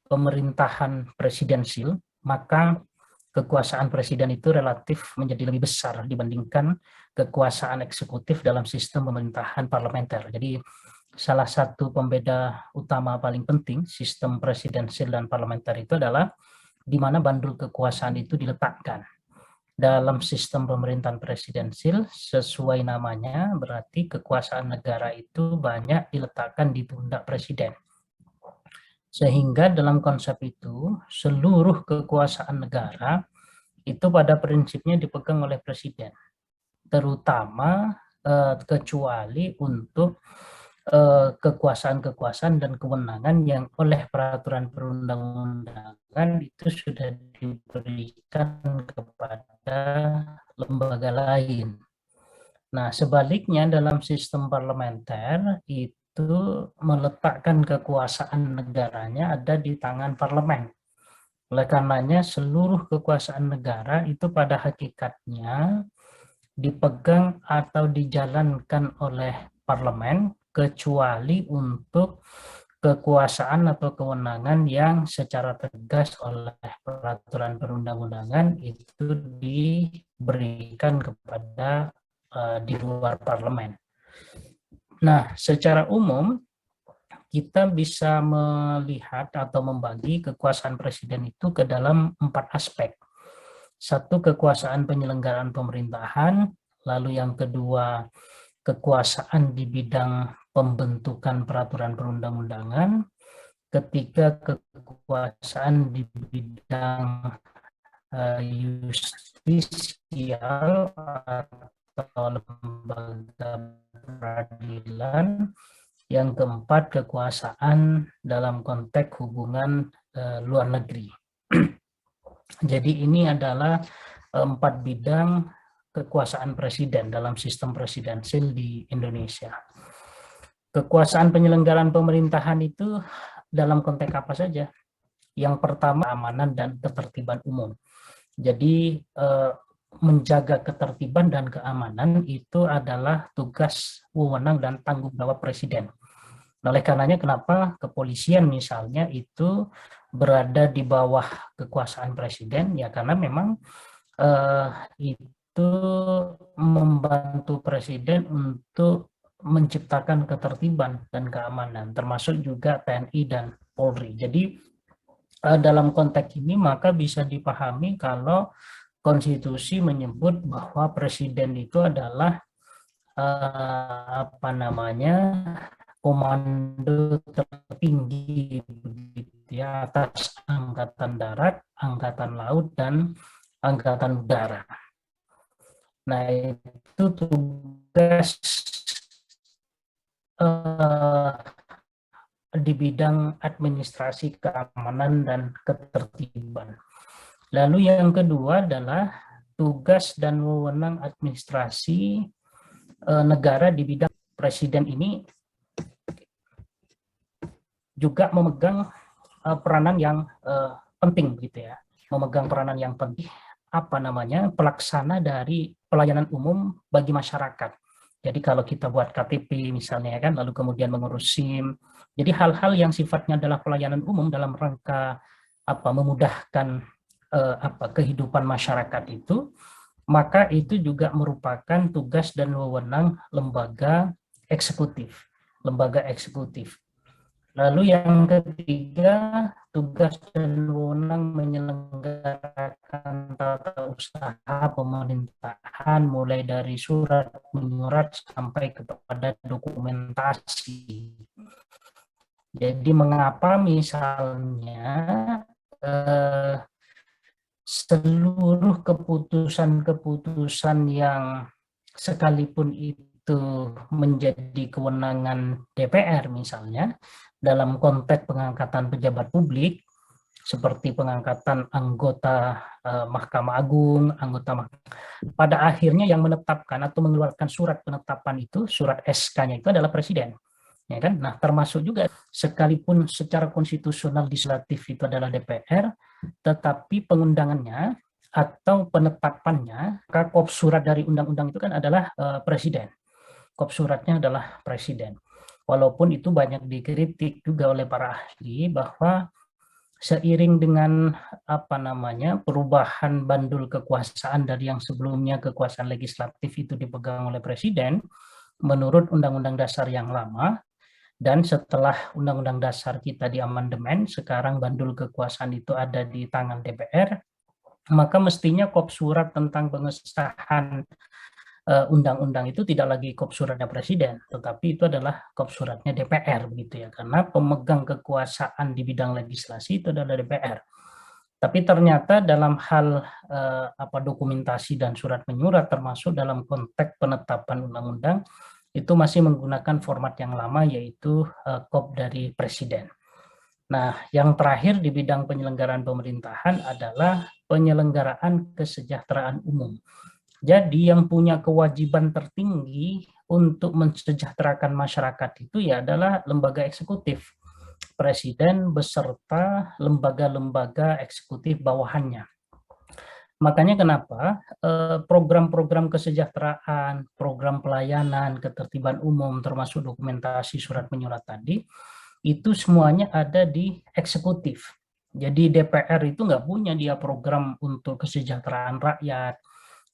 pemerintahan presidensil, maka kekuasaan presiden itu relatif menjadi lebih besar dibandingkan kekuasaan eksekutif dalam sistem pemerintahan parlementer. Jadi salah satu pembeda utama paling penting sistem presidensil dan parlementer itu adalah di mana bandul kekuasaan itu diletakkan. Dalam sistem pemerintahan presidensil, sesuai namanya, berarti kekuasaan negara itu banyak diletakkan di pundak presiden. Sehingga dalam konsep itu, seluruh kekuasaan negara itu pada prinsipnya dipegang oleh presiden. Terutama kecuali untuk kekuasaan-kekuasaan dan kewenangan yang oleh peraturan perundang-undangan itu sudah diberikan kepada lembaga lain. Nah, sebaliknya dalam sistem parlementer itu meletakkan kekuasaan negaranya ada di tangan parlemen. Oleh karenanya seluruh kekuasaan negara itu pada hakikatnya dipegang atau dijalankan oleh parlemen, kecuali untuk kekuasaan atau kewenangan yang secara tegas oleh peraturan perundang-undangan itu diberikan kepada di luar parlemen. Nah, secara umum kita bisa melihat atau membagi kekuasaan presiden itu ke dalam 4 aspek. Satu, kekuasaan penyelenggaraan pemerintahan, lalu yang kedua, kekuasaan di bidang pembentukan peraturan perundang-undangan, ketiga, kekuasaan di bidang justisial atau lembaga peradilan, yang keempat, kekuasaan dalam konteks hubungan luar negeri. Jadi ini adalah 4 bidang kekuasaan presiden dalam sistem presidensil di Indonesia. Kekuasaan penyelenggaraan pemerintahan itu dalam konteks apa saja? Yang pertama, keamanan dan ketertiban umum. Jadi menjaga ketertiban dan keamanan itu adalah tugas, wewenang, dan tanggung jawab presiden. Oleh karenanya kenapa kepolisian misalnya itu berada di bawah kekuasaan presiden, ya karena memang itu membantu presiden untuk menciptakan ketertiban dan keamanan, termasuk juga TNI dan Polri. Jadi dalam konteks ini maka bisa dipahami kalau konstitusi menyebut bahwa presiden itu adalah komando tertinggi ya, atas angkatan darat, angkatan laut, dan angkatan udara. Nah, itu tugas di bidang administrasi keamanan dan ketertiban. Lalu yang kedua adalah tugas dan wewenang administrasi negara di bidang presiden ini juga memegang peranan yang penting gitu ya, memegang peranan yang penting pelaksana dari pelayanan umum bagi masyarakat. Jadi kalau kita buat KTP misalnya kan, lalu kemudian mengurus SIM, jadi hal-hal yang sifatnya adalah pelayanan umum dalam rangka memudahkan kehidupan masyarakat itu, maka itu juga merupakan tugas dan wewenang lembaga eksekutif. Lalu yang ketiga, tugas dan wewenang menyelenggarakan tata usaha pemerintahan mulai dari surat menyurat sampai kepada dokumentasi. Jadi mengapa misalnya seluruh keputusan-keputusan yang sekalipun itu menjadi kewenangan DPR misalnya, dalam konteks pengangkatan pejabat publik, seperti pengangkatan anggota Mahkamah Agung, pada akhirnya yang menetapkan atau mengeluarkan surat penetapan itu, surat SK-nya itu adalah presiden. Ya kan? Nah, termasuk juga sekalipun secara konstitusional legislatif itu adalah DPR, tetapi pengundangannya atau penetapannya, kop surat dari undang-undang itu kan adalah presiden. Kop suratnya adalah presiden. Walaupun itu banyak dikritik juga oleh para ahli bahwa seiring dengan perubahan bandul kekuasaan dari yang sebelumnya kekuasaan legislatif itu dipegang oleh presiden menurut Undang-Undang Dasar yang lama, dan setelah Undang-Undang Dasar kita diamandemen, sekarang bandul kekuasaan itu ada di tangan DPR, maka mestinya kop surat tentang pengesahan undang-undang itu tidak lagi kop suratnya presiden, tetapi itu adalah kop suratnya DPR, begitu ya, karena pemegang kekuasaan di bidang legislasi itu adalah DPR. Tapi ternyata dalam hal dokumentasi dan surat menyurat, termasuk dalam konteks penetapan undang-undang, itu masih menggunakan format yang lama, yaitu kop dari presiden. Nah, yang terakhir di bidang penyelenggaraan pemerintahan adalah penyelenggaraan kesejahteraan umum. Jadi yang punya kewajiban tertinggi untuk mensejahterakan masyarakat itu ya adalah lembaga eksekutif, presiden beserta lembaga-lembaga eksekutif bawahannya. Makanya kenapa program-program kesejahteraan, program pelayanan, ketertiban umum, termasuk dokumentasi surat menyurat tadi, itu semuanya ada di eksekutif. Jadi DPR itu nggak punya dia program untuk kesejahteraan rakyat,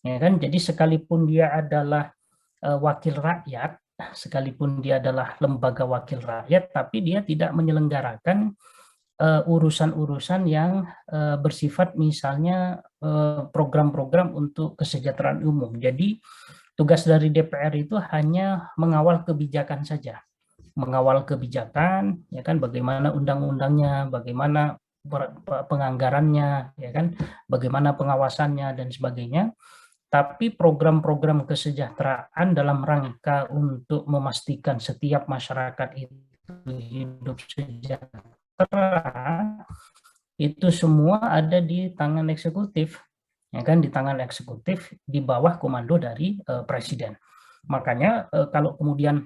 ya kan? Jadi sekalipun dia adalah wakil rakyat, sekalipun dia adalah lembaga wakil rakyat, tapi dia tidak menyelenggarakan urusan-urusan yang bersifat misalnya program-program untuk kesejahteraan umum. Jadi tugas dari DPR itu hanya mengawal kebijakan saja, mengawal kebijakan, ya kan, bagaimana undang-undangnya, bagaimana penganggarannya, ya kan, bagaimana pengawasannya dan sebagainya. Tapi program-program kesejahteraan dalam rangka untuk memastikan setiap masyarakat itu hidup sejahtera, itu semua ada di tangan eksekutif, ya kan, di tangan eksekutif di bawah komando dari presiden. Makanya kalau kemudian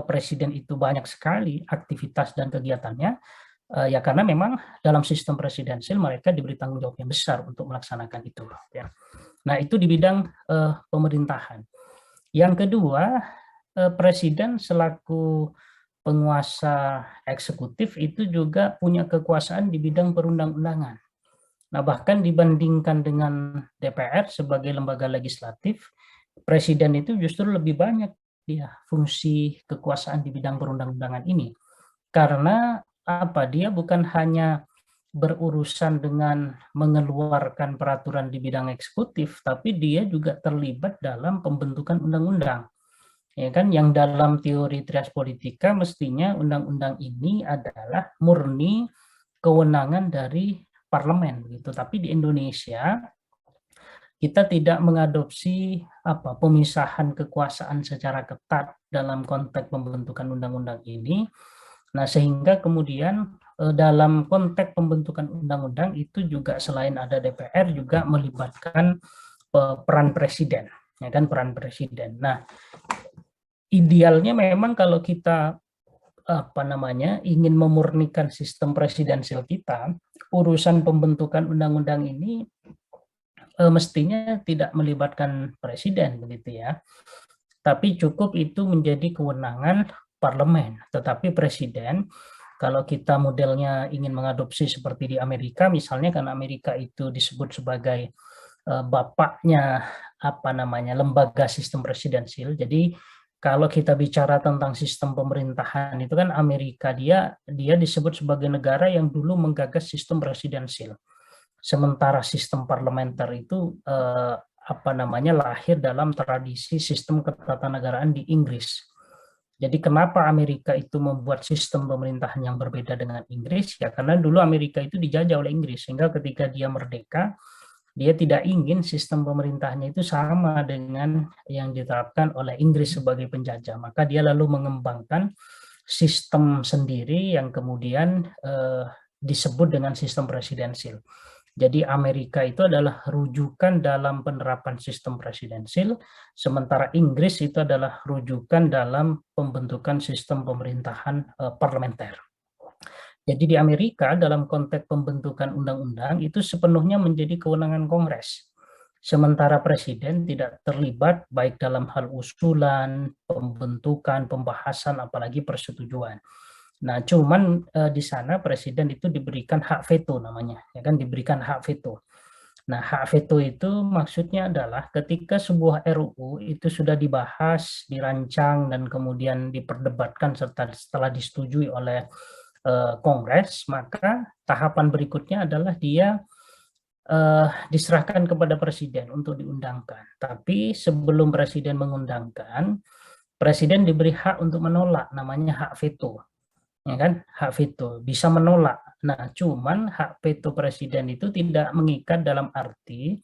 presiden itu banyak sekali aktivitas dan kegiatannya, ya karena memang dalam sistem presidensil mereka diberi tanggung jawab yang besar untuk melaksanakan itu, ya. Nah, itu di bidang pemerintahan. Yang kedua, presiden selaku penguasa eksekutif itu juga punya kekuasaan di bidang perundang-undangan. Nah, bahkan dibandingkan dengan DPR sebagai lembaga legislatif, presiden itu justru lebih banyak dia fungsi kekuasaan di bidang perundang-undangan ini. Karena dia bukan hanya berurusan dengan mengeluarkan peraturan di bidang eksekutif, tapi dia juga terlibat dalam pembentukan undang-undang. Ya kan, yang dalam teori trias politika mestinya undang-undang ini adalah murni kewenangan dari parlemen begitu. Tapi di Indonesia kita tidak mengadopsi pemisahan kekuasaan secara ketat dalam konteks pembentukan undang-undang ini. Nah, sehingga kemudian dalam konteks pembentukan undang-undang itu juga selain ada DPR juga melibatkan peran presiden, ya kan, peran presiden. Nah, idealnya memang kalau kita ingin memurnikan sistem presidensial kita, urusan pembentukan undang-undang ini mestinya tidak melibatkan presiden begitu ya. Tapi cukup itu menjadi kewenangan parlemen. Tetapi presiden, kalau kita modelnya ingin mengadopsi seperti di Amerika, misalnya, karena Amerika itu disebut sebagai bapaknya lembaga sistem presidensil. Jadi kalau kita bicara tentang sistem pemerintahan itu kan Amerika dia disebut sebagai negara yang dulu menggagas sistem presidensil. Sementara sistem parlementer itu lahir dalam tradisi sistem ketatanegaraan di Inggris. Jadi kenapa Amerika itu membuat sistem pemerintahan yang berbeda dengan Inggris? Ya karena dulu Amerika itu dijajah oleh Inggris, sehingga ketika dia merdeka, dia tidak ingin sistem pemerintahnya itu sama dengan yang diterapkan oleh Inggris sebagai penjajah. Maka dia lalu mengembangkan sistem sendiri yang kemudian disebut dengan sistem presidensil. Jadi Amerika itu adalah rujukan dalam penerapan sistem presidensil, sementara Inggris itu adalah rujukan dalam pembentukan sistem pemerintahan parlementer. Jadi di Amerika dalam konteks pembentukan undang-undang itu sepenuhnya menjadi kewenangan Kongres. Sementara presiden tidak terlibat baik dalam hal usulan, pembentukan, pembahasan, apalagi persetujuan. Nah, cuman di sana presiden itu diberikan hak veto namanya, ya kan, diberikan hak veto. Nah, hak veto itu maksudnya adalah ketika sebuah RUU itu sudah dibahas, dirancang, dan kemudian diperdebatkan serta setelah disetujui oleh Kongres, maka tahapan berikutnya adalah dia diserahkan kepada presiden untuk diundangkan. Tapi sebelum presiden mengundangkan, presiden diberi hak untuk menolak, namanya hak veto. Ya kan, hak veto bisa menolak. Nah, cuman hak veto presiden itu tidak mengikat dalam arti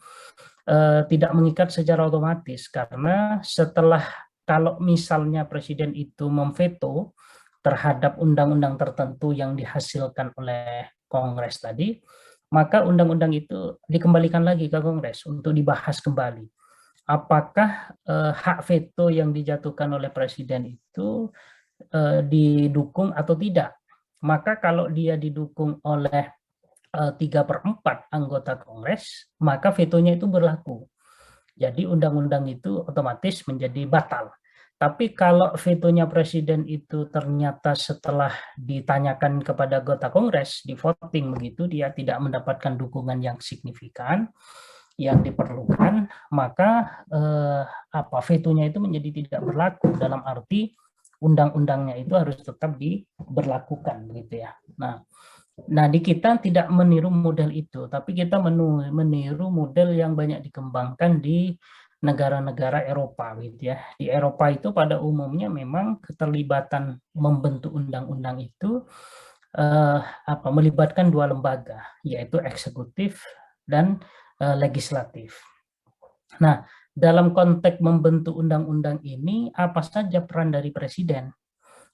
tidak mengikat secara otomatis, karena setelah, kalau misalnya presiden itu memveto terhadap undang-undang tertentu yang dihasilkan oleh Kongres tadi, maka undang-undang itu dikembalikan lagi ke Kongres untuk dibahas kembali. Apakah hak veto yang dijatuhkan oleh presiden itu didukung atau tidak? Maka kalau dia didukung oleh 3/4 anggota Kongres, maka vetonya itu berlaku. Jadi undang-undang itu otomatis menjadi batal. Tapi kalau vetonya presiden itu ternyata setelah ditanyakan kepada anggota Kongres, di voting begitu, dia tidak mendapatkan dukungan yang signifikan, yang diperlukan, maka vetonya itu menjadi tidak berlaku, dalam arti undang-undangnya itu harus tetap diberlakukan, begitu ya. Nah, di kita tidak meniru model itu, tapi kita meniru model yang banyak dikembangkan di negara-negara Eropa, gitu ya. Di Eropa itu pada umumnya memang keterlibatan membentuk undang-undang itu melibatkan dua lembaga, yaitu eksekutif dan legislatif. Nah, dalam konteks membentuk undang-undang ini, apa saja peran dari presiden?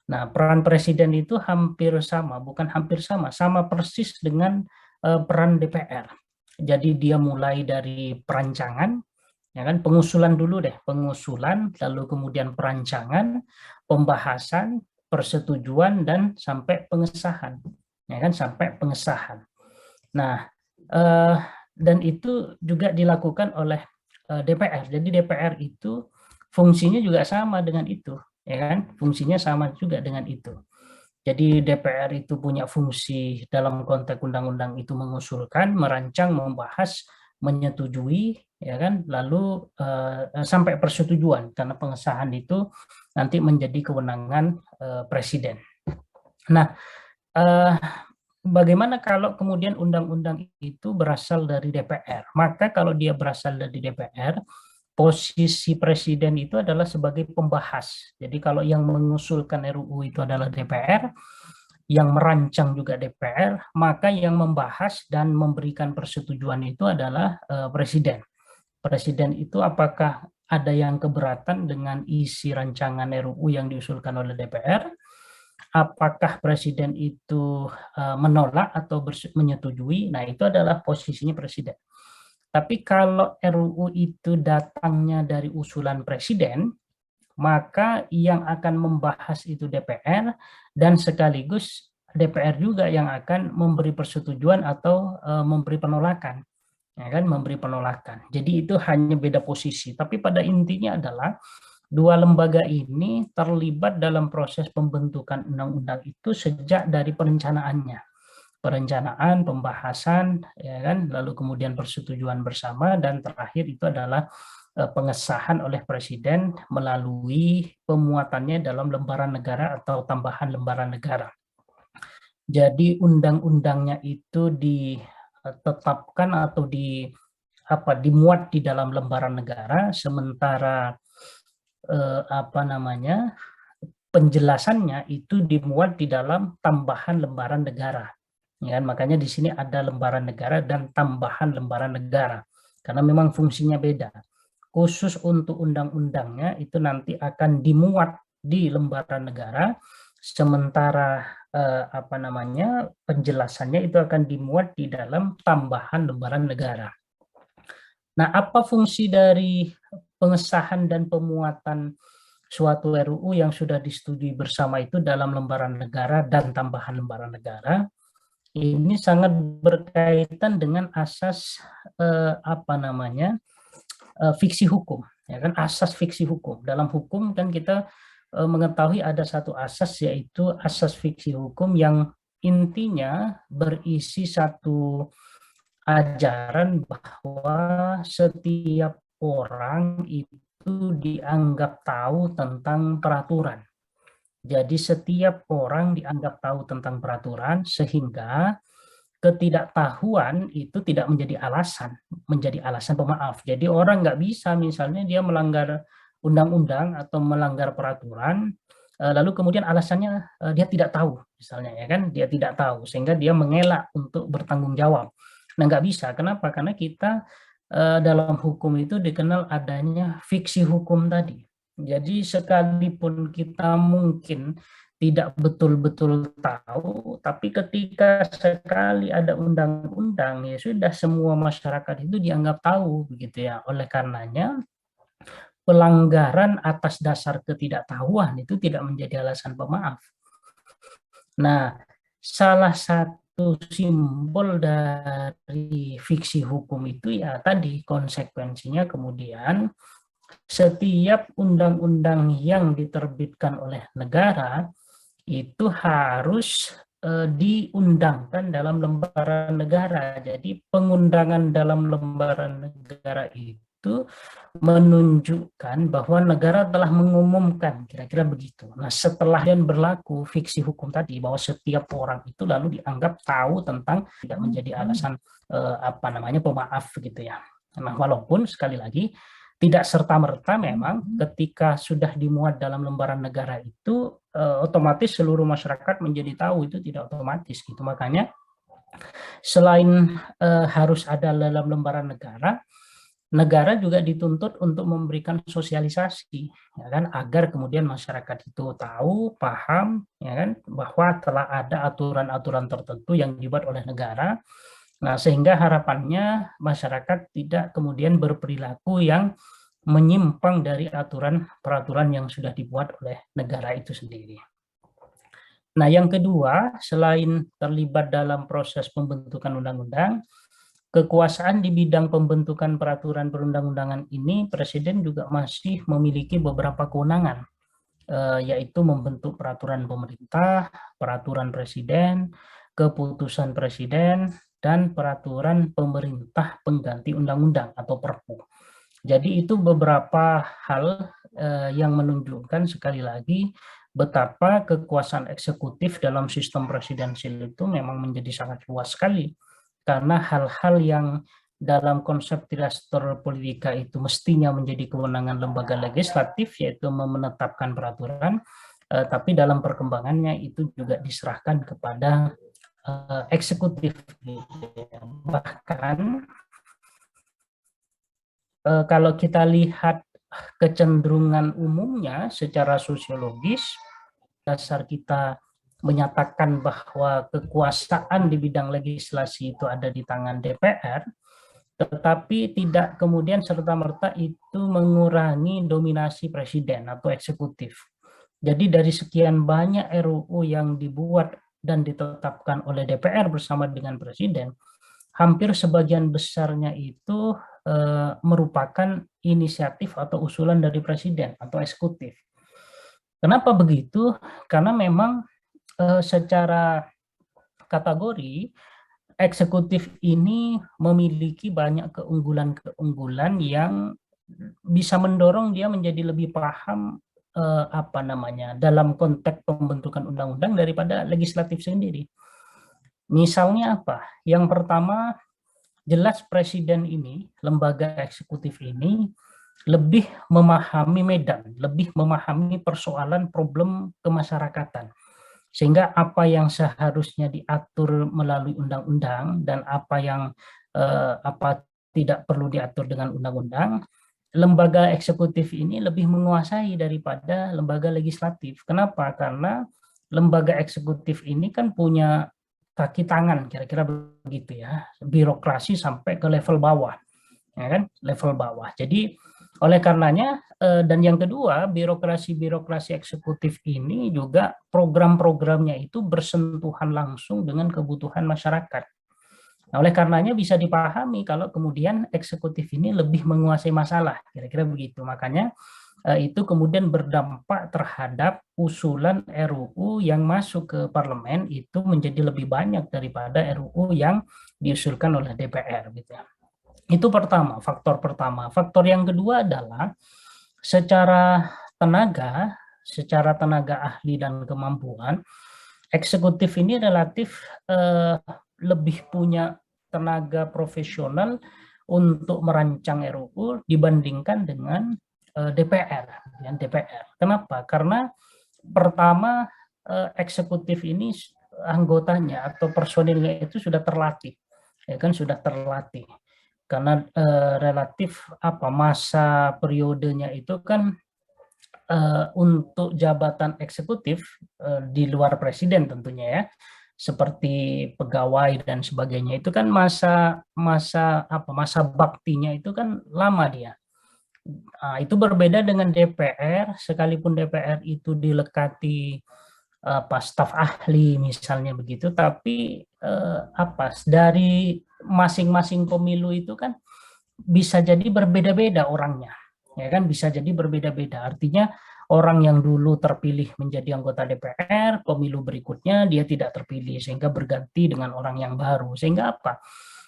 Nah, peran presiden itu hampir sama, bukan hampir sama, sama persis dengan peran DPR. Jadi dia mulai dari perancangan, ya kan, pengusulan dulu deh, pengusulan, lalu kemudian perancangan, pembahasan, persetujuan, dan sampai pengesahan, ya kan, sampai pengesahan. Nah, dan itu juga dilakukan oleh DPR. Jadi DPR itu fungsinya juga sama dengan itu, ya kan? Fungsinya sama juga dengan itu. Jadi DPR itu punya fungsi dalam konteks undang-undang itu mengusulkan, merancang, membahas, menyetujui, ya kan? Lalu sampai persetujuan, karena pengesahan itu nanti menjadi kewenangan presiden. Nah, bagaimana kalau kemudian undang-undang itu berasal dari DPR? Maka kalau dia berasal dari DPR, posisi presiden itu adalah sebagai pembahas. Jadi kalau yang mengusulkan RUU itu adalah DPR, yang merancang juga DPR, maka yang membahas dan memberikan persetujuan itu adalah presiden. Presiden itu apakah ada yang keberatan dengan isi rancangan RUU yang diusulkan oleh DPR? Apakah presiden itu menolak atau menyetujui? Nah, itu adalah posisinya presiden. Tapi kalau RUU itu datangnya dari usulan presiden, maka yang akan membahas itu DPR, dan sekaligus DPR juga yang akan memberi persetujuan atau memberi penolakan, ya kan, memberi penolakan. Jadi itu hanya beda posisi, tapi pada intinya adalah dua lembaga ini terlibat dalam proses pembentukan undang-undang itu sejak dari perencanaannya. Perencanaan, pembahasan, ya kan, lalu kemudian persetujuan bersama, dan terakhir itu adalah pengesahan oleh presiden melalui pemuatannya dalam lembaran negara atau tambahan lembaran negara. Jadi undang-undangnya itu ditetapkan atau dimuat di dalam lembaran negara, sementara penjelasannya itu dimuat di dalam tambahan lembaran negara. Ya, makanya di sini ada lembaran negara dan tambahan lembaran negara, karena memang fungsinya beda. Khusus untuk undang-undangnya itu nanti akan dimuat di lembaran negara, sementara penjelasannya itu akan dimuat di dalam tambahan lembaran negara. Nah, apa fungsi dari pengesahan dan pemuatan suatu RUU yang sudah disetujui bersama itu dalam lembaran negara dan tambahan lembaran negara? Ini sangat berkaitan dengan asas fiksi hukum, ya kan, asas fiksi hukum. Dalam hukum kan kita mengetahui ada satu asas, yaitu asas fiksi hukum yang intinya berisi satu ajaran bahwa setiap orang itu dianggap tahu tentang peraturan. Jadi setiap orang dianggap tahu tentang peraturan, sehingga ketidaktahuan itu tidak menjadi alasan pemaaf. Jadi orang nggak bisa, misalnya dia melanggar undang-undang atau melanggar peraturan, lalu kemudian alasannya dia tidak tahu, misalnya ya kan, dia tidak tahu sehingga dia mengelak untuk bertanggung jawab. Nah, nggak bisa. Kenapa? Karena kita dalam hukum itu dikenal adanya fiksi hukum tadi. Jadi sekalipun kita mungkin tidak betul-betul tahu, tapi ketika sekali ada undang-undang, ya sudah, semua masyarakat itu dianggap tahu, begitu ya. Oleh karenanya pelanggaran atas dasar ketidaktahuan itu tidak menjadi alasan pemaaf. Nah, salah satu simbol dari fiksi hukum itu ya tadi, konsekuensinya kemudian setiap undang-undang yang diterbitkan oleh negara itu harus diundangkan dalam lembaran negara. Jadi pengundangan dalam lembaran negara itu menunjukkan bahwa negara telah mengumumkan, kira-kira begitu. Nah, setelah dan berlaku fiksi hukum tadi, bahwa setiap orang itu lalu dianggap tahu tentang, tidak menjadi alasan pemaaf gitu ya. Nah, walaupun sekali lagi tidak serta-merta memang ketika sudah dimuat dalam lembaran negara itu otomatis seluruh masyarakat menjadi tahu, itu tidak otomatis gitu. Makanya selain harus ada dalam lembaran negara, negara juga dituntut untuk memberikan sosialisasi, ya kan, agar kemudian masyarakat itu tahu, paham, ya kan, bahwa telah ada aturan-aturan tertentu yang dibuat oleh negara. Nah, sehingga harapannya masyarakat tidak kemudian berperilaku yang menyimpang dari aturan-peraturan yang sudah dibuat oleh negara itu sendiri. Nah, yang kedua, selain terlibat dalam proses pembentukan undang-undang, kekuasaan di bidang pembentukan peraturan perundang-undangan ini, Presiden juga masih memiliki beberapa kewenangan, yaitu membentuk peraturan pemerintah, peraturan presiden, keputusan presiden, dan peraturan pemerintah pengganti undang-undang atau Perpu. Jadi itu beberapa hal yang menunjukkan sekali lagi betapa kekuasaan eksekutif dalam sistem presidensial itu memang menjadi sangat luas sekali. Karena hal-hal yang dalam konsep triastur politika itu mestinya menjadi kewenangan lembaga legislatif, yaitu menetapkan peraturan, tapi dalam perkembangannya itu juga diserahkan kepada eksekutif. Bahkan kalau kita lihat kecenderungan umumnya secara sosiologis, dasar kita menyatakan bahwa kekuasaan di bidang legislasi itu ada di tangan DPR, tetapi tidak kemudian serta-merta itu mengurangi dominasi presiden atau eksekutif. Jadi dari sekian banyak RUU yang dibuat dan ditetapkan oleh DPR bersama dengan presiden, hampir sebagian besarnya itu merupakan inisiatif atau usulan dari presiden atau eksekutif. Kenapa begitu? Karena memang secara kategori eksekutif ini memiliki banyak keunggulan-keunggulan yang bisa mendorong dia menjadi lebih paham dalam konteks pembentukan undang-undang daripada legislatif sendiri. Misalnya apa? Yang pertama, jelas presiden ini, lembaga eksekutif ini, lebih memahami medan, lebih memahami persoalan problem kemasyarakatan. Sehingga apa yang seharusnya diatur melalui undang-undang dan apa yang tidak perlu diatur dengan undang-undang, lembaga eksekutif ini lebih menguasai daripada lembaga legislatif. Kenapa? Karena lembaga eksekutif ini kan punya kaki tangan, kira-kira begitu ya, birokrasi sampai ke level bawah, ya kan, level bawah. Jadi oleh karenanya, dan yang kedua, birokrasi eksekutif ini juga program-programnya itu bersentuhan langsung dengan kebutuhan masyarakat. Nah, oleh karenanya bisa dipahami kalau kemudian eksekutif ini lebih menguasai masalah, kira-kira begitu. Makanya itu kemudian berdampak terhadap usulan RUU yang masuk ke parlemen itu menjadi lebih banyak daripada RUU yang diusulkan oleh DPR gitu ya. Itu pertama, faktor pertama. Faktor yang kedua adalah secara tenaga ahli dan kemampuan, eksekutif ini relatif lebih punya tenaga profesional untuk merancang RUU dibandingkan dengan DPR. Kenapa? Karena pertama eksekutif ini anggotanya atau personilnya itu sudah terlatih, ya kan, sudah terlatih. Karena relatif masa periodenya itu kan untuk jabatan eksekutif di luar presiden tentunya ya, seperti pegawai dan sebagainya itu kan masa baktinya itu kan lama dia. Nah, itu berbeda dengan DPR, sekalipun DPR itu dilekati staf ahli misalnya begitu, tapi dari masing-masing pemilu itu kan bisa jadi berbeda-beda orangnya, ya kan, bisa jadi berbeda-beda. Artinya orang yang dulu terpilih menjadi anggota DPR, pemilu berikutnya dia tidak terpilih sehingga berganti dengan orang yang baru, sehingga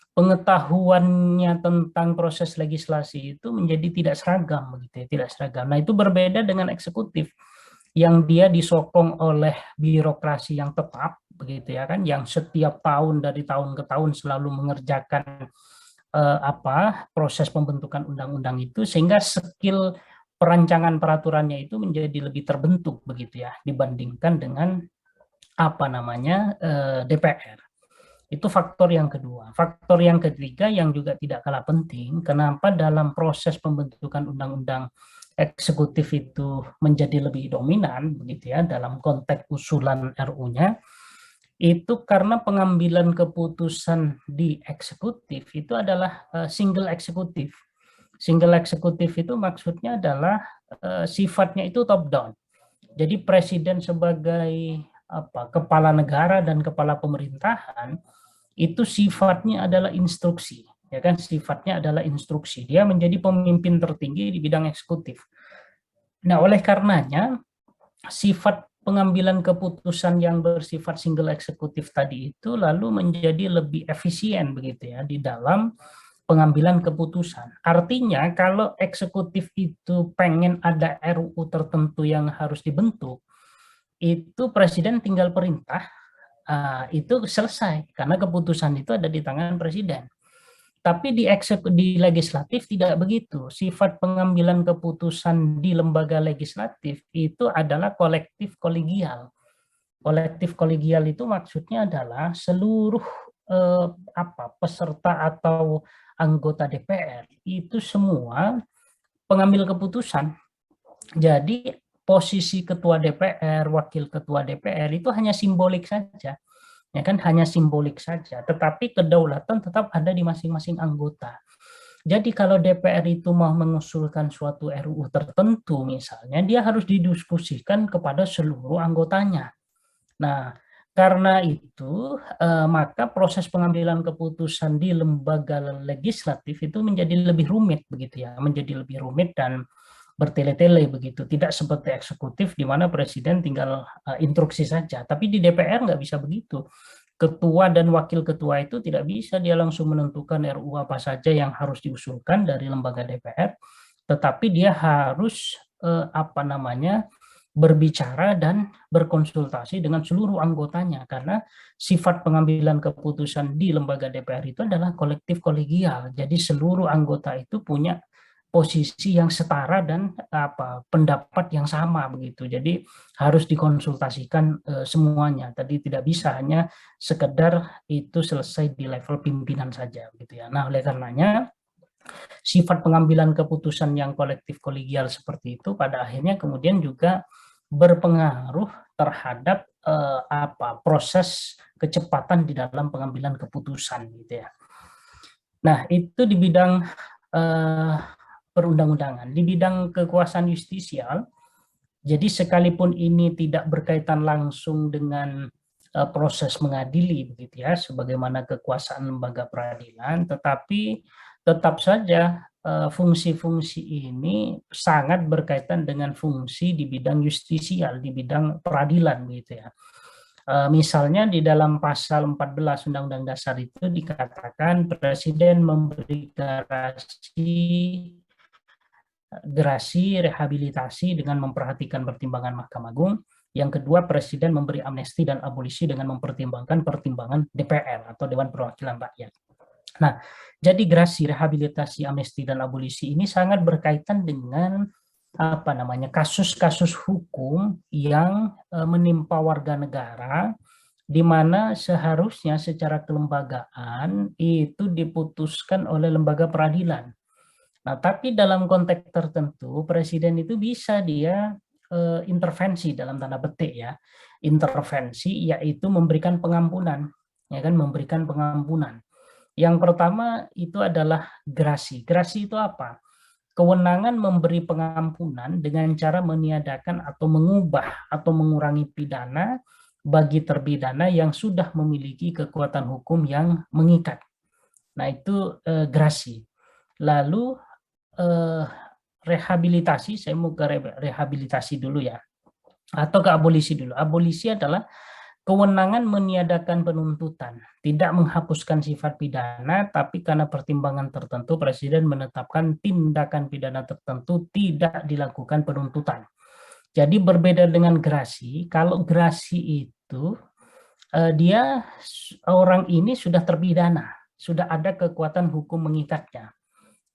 pengetahuannya tentang proses legislasi itu menjadi tidak seragam begitu ya, tidak seragam. Nah, itu berbeda dengan eksekutif yang dia disokong oleh birokrasi yang tetap begitu ya kan, yang setiap tahun dari tahun ke tahun selalu mengerjakan proses pembentukan undang-undang itu, sehingga skill perancangan peraturannya itu menjadi lebih terbentuk begitu ya dibandingkan dengan DPR. Itu faktor yang kedua. Faktor yang ketiga yang juga tidak kalah penting, kenapa dalam proses pembentukan undang-undang eksekutif itu menjadi lebih dominan begitu ya dalam konteks usulan RU-nya, itu karena pengambilan keputusan di eksekutif itu adalah single eksekutif. Single eksekutif itu maksudnya adalah sifatnya itu top down. Jadi presiden sebagai kepala negara dan kepala pemerintahan itu sifatnya adalah instruksi, ya kan, sifatnya adalah instruksi. Dia menjadi pemimpin tertinggi di bidang eksekutif. Nah, oleh karenanya sifat pengambilan keputusan yang bersifat single eksekutif tadi itu lalu menjadi lebih efisien begitu ya di dalam pengambilan keputusan. Artinya kalau eksekutif itu pengen ada RUU tertentu yang harus dibentuk, itu presiden tinggal perintah, itu selesai karena keputusan itu ada di tangan presiden. Tapi di legislatif tidak begitu. Sifat pengambilan keputusan di lembaga legislatif itu adalah kolektif kolegial. Kolektif kolegial itu maksudnya adalah seluruh peserta atau anggota DPR itu semua pengambil keputusan. Jadi posisi ketua DPR, wakil ketua DPR itu hanya simbolik saja, ya kan, hanya simbolik saja. Tetapi kedaulatan tetap ada di masing-masing anggota. Jadi kalau DPR itu mau mengusulkan suatu RUU tertentu misalnya, dia harus didiskusikan kepada seluruh anggotanya. Nah, karena itu maka proses pengambilan keputusan di lembaga legislatif itu menjadi lebih rumit begitu ya, menjadi lebih rumit dan bertele-tele begitu, tidak seperti eksekutif di mana presiden tinggal instruksi saja. Tapi di DPR nggak bisa begitu. Ketua dan wakil ketua itu tidak bisa dia langsung menentukan RUU apa saja yang harus diusulkan dari lembaga DPR, tetapi dia harus berbicara dan berkonsultasi dengan seluruh anggotanya, karena sifat pengambilan keputusan di lembaga DPR itu adalah kolektif kolegial. Jadi seluruh anggota itu punya posisi yang setara dan pendapat yang sama begitu. Jadi harus dikonsultasikan semuanya. Tadi tidak bisa hanya sekedar itu selesai di level pimpinan saja gitu ya. Nah, oleh karenanya sifat pengambilan keputusan yang kolektif kolegial seperti itu pada akhirnya kemudian juga berpengaruh terhadap proses kecepatan di dalam pengambilan keputusan gitu ya. Nah, itu di bidang perundang-undangan. Di bidang kekuasaan justisial, jadi sekalipun ini tidak berkaitan langsung dengan proses mengadili begitu ya, sebagaimana kekuasaan lembaga peradilan, tetapi tetap saja fungsi-fungsi ini sangat berkaitan dengan fungsi di bidang justisial, di bidang peradilan gitu ya. Misalnya di dalam pasal 14 Undang-Undang Dasar itu dikatakan Presiden memberi gerasi rehabilitasi dengan memperhatikan pertimbangan Mahkamah Agung. Yang kedua, Presiden memberi amnesti dan abolisi dengan mempertimbangkan pertimbangan DPR atau Dewan Perwakilan Rakyat. Nah, jadi gerasi rehabilitasi, amnesti dan abolisi ini sangat berkaitan dengan kasus-kasus hukum yang menimpa warga negara, di mana seharusnya secara kelembagaan itu diputuskan oleh lembaga peradilan. Nah, tapi dalam konteks tertentu Presiden itu bisa dia intervensi dalam tanda petik ya, intervensi yaitu memberikan pengampunan, ya kan, memberikan pengampunan. Yang pertama itu adalah gerasi. Gerasi itu apa? Kewenangan memberi pengampunan dengan cara meniadakan atau mengubah atau mengurangi pidana bagi terpidana yang sudah memiliki kekuatan hukum yang mengikat. Nah, itu gerasi. Lalu rehabilitasi, saya mau ke rehabilitasi dulu ya, atau ke abolisi dulu. Abolisi adalah kewenangan meniadakan penuntutan, tidak menghapuskan sifat pidana, tapi karena pertimbangan tertentu Presiden menetapkan tindakan pidana tertentu tidak dilakukan penuntutan. Jadi berbeda dengan gerasi, kalau gerasi itu dia orang ini sudah terpidana, sudah ada kekuatan hukum mengikatnya.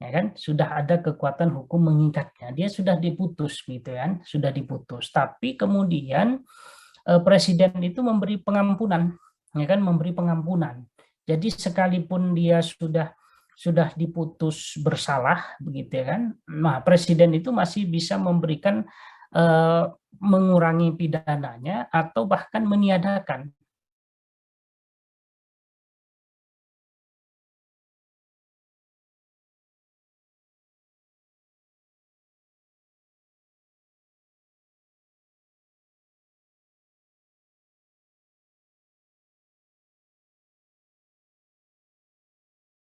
Ya kan, sudah ada kekuatan hukum mengikatnya, dia sudah diputus gitu kan, sudah diputus, tapi kemudian Presiden itu memberi pengampunan, ya kan, memberi pengampunan. Jadi sekalipun dia sudah diputus bersalah begitu ya kan, nah Presiden itu masih bisa memberikan mengurangi pidananya atau bahkan meniadakan.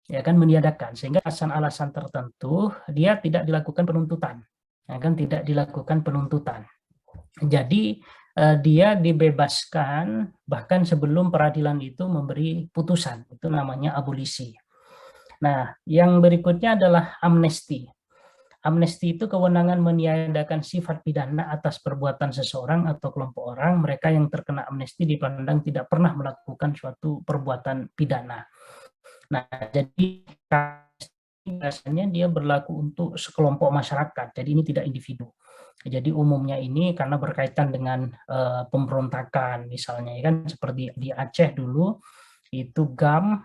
Ya kan, meniadakan, sehingga alasan-alasan tertentu dia tidak dilakukan penuntutan, ya kan, tidak dilakukan penuntutan. Jadi dia dibebaskan bahkan sebelum peradilan itu memberi putusan, itu namanya abolisi. Nah, yang berikutnya adalah amnesti. Amnesti itu kewenangan meniadakan sifat pidana atas perbuatan seseorang atau kelompok orang. Mereka yang terkena amnesti dipandang tidak pernah melakukan suatu perbuatan pidana. Nah, jadi biasanya dia berlaku untuk sekelompok masyarakat, jadi ini tidak individu. Jadi umumnya ini karena berkaitan dengan pemberontakan misalnya, ya kan, seperti di Aceh dulu itu GAM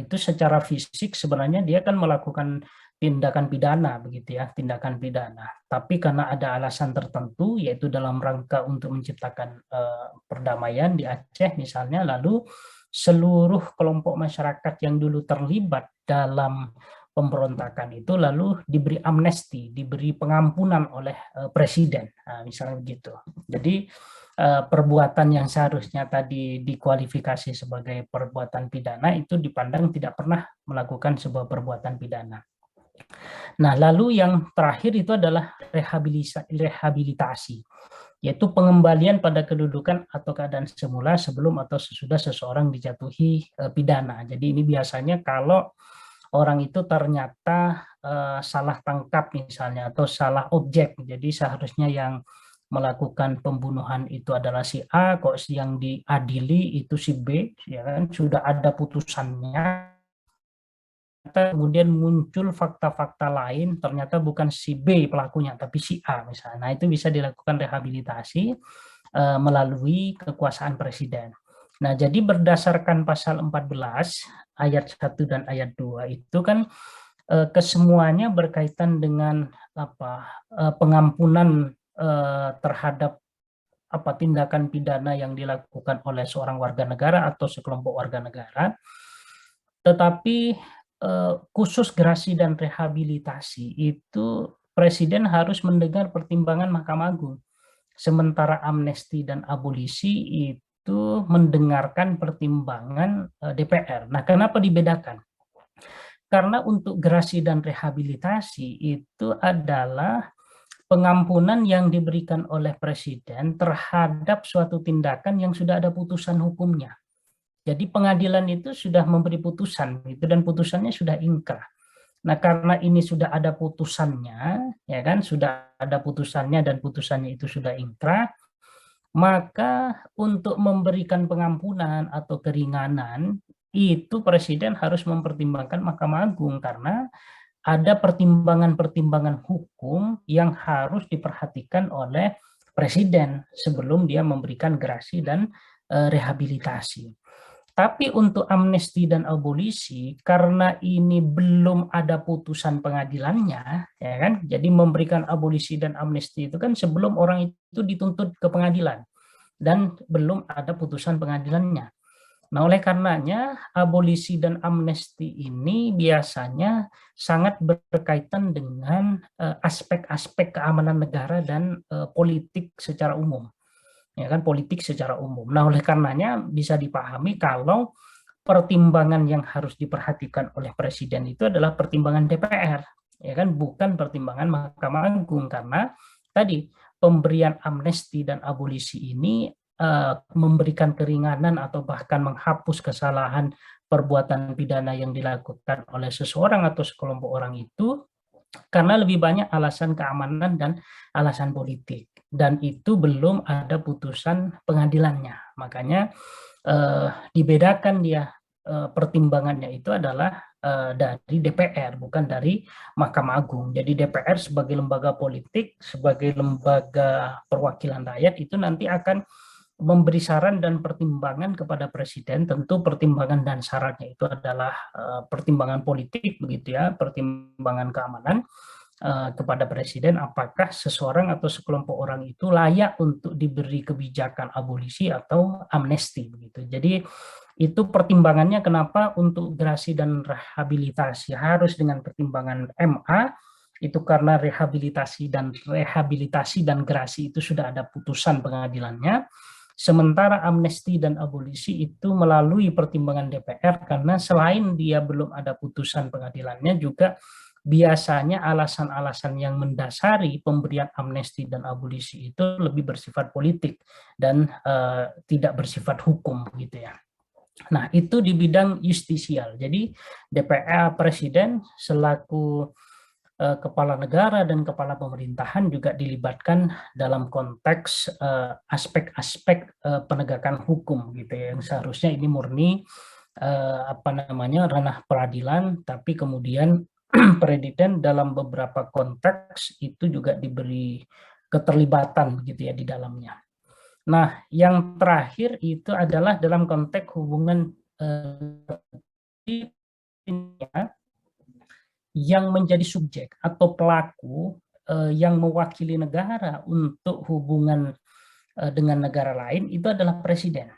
itu secara fisik sebenarnya dia kan melakukan tindakan pidana begitu ya, tindakan pidana. Tapi karena ada alasan tertentu, yaitu dalam rangka untuk menciptakan perdamaian di Aceh misalnya, lalu seluruh kelompok masyarakat yang dulu terlibat dalam pemberontakan itu lalu diberi amnesti, diberi pengampunan oleh Presiden, nah, misalnya begitu. Jadi perbuatan yang seharusnya tadi dikualifikasi sebagai perbuatan pidana itu dipandang tidak pernah melakukan sebuah perbuatan pidana. Nah, lalu yang terakhir itu adalah rehabilitasi, yaitu pengembalian pada kedudukan atau keadaan semula sebelum atau sesudah seseorang dijatuhi pidana. Jadi ini biasanya kalau orang itu ternyata salah tangkap misalnya atau salah objek, jadi seharusnya yang melakukan pembunuhan itu adalah si A, kok yang diadili itu si B, ya kan, sudah ada putusannya, kemudian muncul fakta-fakta lain, ternyata bukan si B pelakunya, tapi si A misalnya. Nah, itu bisa dilakukan rehabilitasi melalui kekuasaan Presiden. Nah, jadi berdasarkan pasal 14 ayat 1 dan ayat 2 itu kan kesemuanya berkaitan dengan pengampunan terhadap tindakan pidana yang dilakukan oleh seorang warga negara atau sekelompok warga negara. Tetapi khusus gerasi dan rehabilitasi itu Presiden harus mendengar pertimbangan Mahkamah Agung. Sementara amnesti dan abolisi itu mendengarkan pertimbangan DPR. Nah, kenapa dibedakan? Karena untuk gerasi dan rehabilitasi itu adalah pengampunan yang diberikan oleh presiden terhadap suatu tindakan yang sudah ada putusan hukumnya. Jadi pengadilan itu sudah memberi putusan itu, dan putusannya sudah inkrah. Nah, karena ini sudah ada putusannya, ya kan, sudah ada putusannya dan putusannya itu sudah inkrah, maka untuk memberikan pengampunan atau keringanan itu presiden harus mempertimbangkan Mahkamah Agung, karena ada pertimbangan-pertimbangan hukum yang harus diperhatikan oleh presiden sebelum dia memberikan gerasi dan rehabilitasi. Tapi untuk amnesti dan abolisi, karena ini belum ada putusan pengadilannya, ya kan? Jadi memberikan abolisi dan amnesti itu kan sebelum orang itu dituntut ke pengadilan dan belum ada putusan pengadilannya. Nah, oleh karenanya abolisi dan amnesti ini biasanya sangat berkaitan dengan aspek-aspek keamanan negara dan politik secara umum. Ya kan, politik secara umum. Nah, oleh karenanya bisa dipahami kalau pertimbangan yang harus diperhatikan oleh presiden itu adalah pertimbangan DPR, ya kan, bukan pertimbangan Mahkamah Agung, karena tadi pemberian amnesti dan abolisi ini memberikan keringanan atau bahkan menghapus kesalahan perbuatan pidana yang dilakukan oleh seseorang atau sekelompok orang itu karena lebih banyak alasan keamanan dan alasan politik, dan itu belum ada putusan pengadilannya. Makanya dibedakan dia, pertimbangannya itu adalah dari DPR, bukan dari Mahkamah Agung. Jadi DPR sebagai lembaga politik, sebagai lembaga perwakilan rakyat itu nanti akan memberi saran dan pertimbangan kepada presiden. Tentu pertimbangan dan sarannya itu adalah pertimbangan politik, begitu ya, pertimbangan keamanan kepada presiden, apakah seseorang atau sekelompok orang itu layak untuk diberi kebijakan abolisi atau amnesti, begitu. Jadi itu pertimbangannya kenapa untuk gerasi dan rehabilitasi harus dengan pertimbangan MA, itu karena rehabilitasi dan gerasi itu sudah ada putusan pengadilannya. Sementara amnesti dan abolisi itu melalui pertimbangan DPR, karena selain dia belum ada putusan pengadilannya, juga biasanya alasan-alasan yang mendasari pemberian amnesti dan abolisi itu lebih bersifat politik dan tidak bersifat hukum, gitu ya. Nah, itu di bidang justisial. Jadi DPR, presiden selaku kepala negara dan kepala pemerintahan juga dilibatkan dalam konteks aspek-aspek penegakan hukum, gitu ya, yang seharusnya ini murni ranah peradilan, tapi kemudian presiden dalam beberapa konteks itu juga diberi keterlibatan, gitu ya, di dalamnya. Nah, yang terakhir itu adalah dalam konteks hubungan yang menjadi subjek atau pelaku yang mewakili negara untuk hubungan dengan negara lain itu adalah presiden.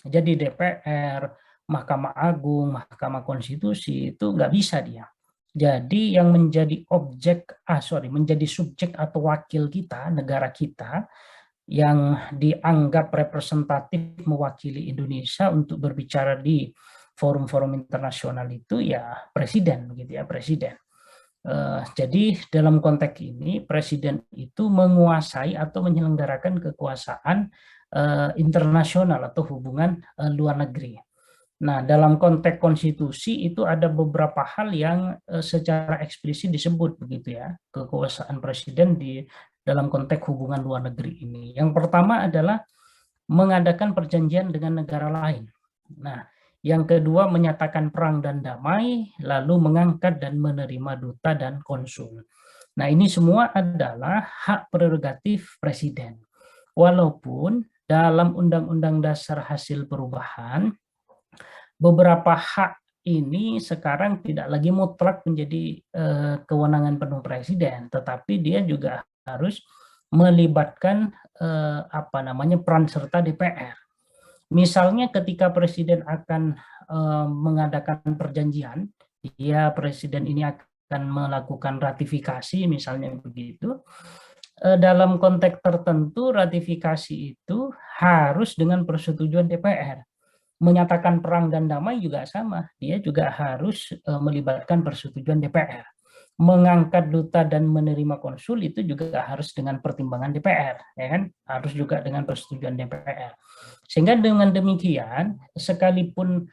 Jadi DPR, Mahkamah Agung, Mahkamah Konstitusi itu nggak bisa dia. Jadi yang menjadi menjadi subjek atau wakil kita, negara kita, yang dianggap representatif mewakili Indonesia untuk berbicara di forum-forum internasional itu ya presiden, begitu ya, presiden. Jadi dalam konteks ini presiden itu menguasai atau menyelenggarakan kekuasaan internasional atau hubungan luar negeri. Nah, dalam konteks konstitusi itu ada beberapa hal yang secara eksplisit disebut, begitu ya, kekuasaan presiden di dalam konteks hubungan luar negeri ini. Yang pertama adalah mengadakan perjanjian dengan negara lain. Nah, yang kedua menyatakan perang dan damai, lalu mengangkat dan menerima duta dan konsul. Nah, ini semua adalah hak prerogatif presiden. Walaupun dalam Undang-Undang Dasar hasil perubahan, beberapa hak ini sekarang tidak lagi mutlak menjadi kewenangan penuh presiden, tetapi dia juga harus melibatkan peran serta DPR. Misalnya ketika presiden akan mengadakan perjanjian, presiden ini akan melakukan ratifikasi, misalnya begitu. Dalam konteks tertentu ratifikasi itu harus dengan persetujuan DPR. menyatakan perang dan damai juga sama, dia juga harus melibatkan persetujuan DPR. Mengangkat duta dan menerima konsul itu juga harus dengan pertimbangan DPR, ya kan? Harus juga dengan persetujuan DPR. Sehingga dengan demikian, sekalipun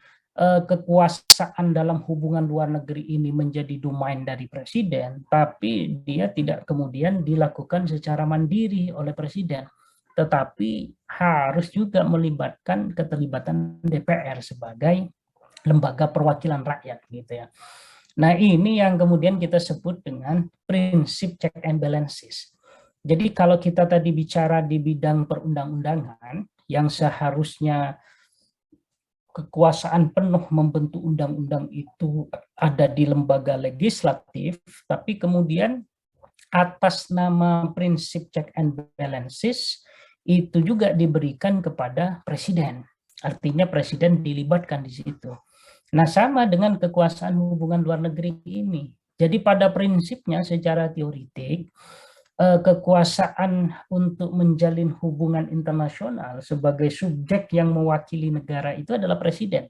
kekuasaan dalam hubungan luar negeri ini menjadi domain dari presiden, tapi dia tidak kemudian dilakukan secara mandiri oleh presiden, tetapi harus juga melibatkan keterlibatan DPR sebagai lembaga perwakilan rakyat, gitu ya. Nah, ini yang kemudian kita sebut dengan prinsip check and balances. Jadi kalau kita tadi bicara di bidang perundang-undangan, yang seharusnya kekuasaan penuh membentuk undang-undang itu ada di lembaga legislatif, tapi kemudian atas nama prinsip check and balances itu juga diberikan kepada presiden. Artinya presiden dilibatkan di situ. Nah, sama dengan kekuasaan hubungan luar negeri ini. Jadi pada prinsipnya secara teoritik, kekuasaan untuk menjalin hubungan internasional sebagai subjek yang mewakili negara itu adalah presiden.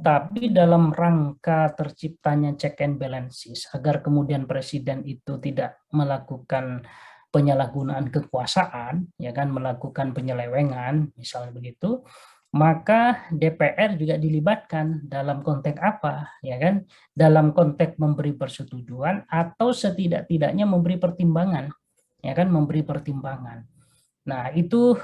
Tapi dalam rangka terciptanya check and balances, agar kemudian presiden itu tidak melakukan penyalahgunaan kekuasaan, ya kan, melakukan penyelewengan, misalnya begitu, maka DPR juga dilibatkan dalam konteks apa, ya kan? Dalam konteks memberi persetujuan atau setidak-tidaknya memberi pertimbangan, ya kan? Memberi pertimbangan. Nah, itu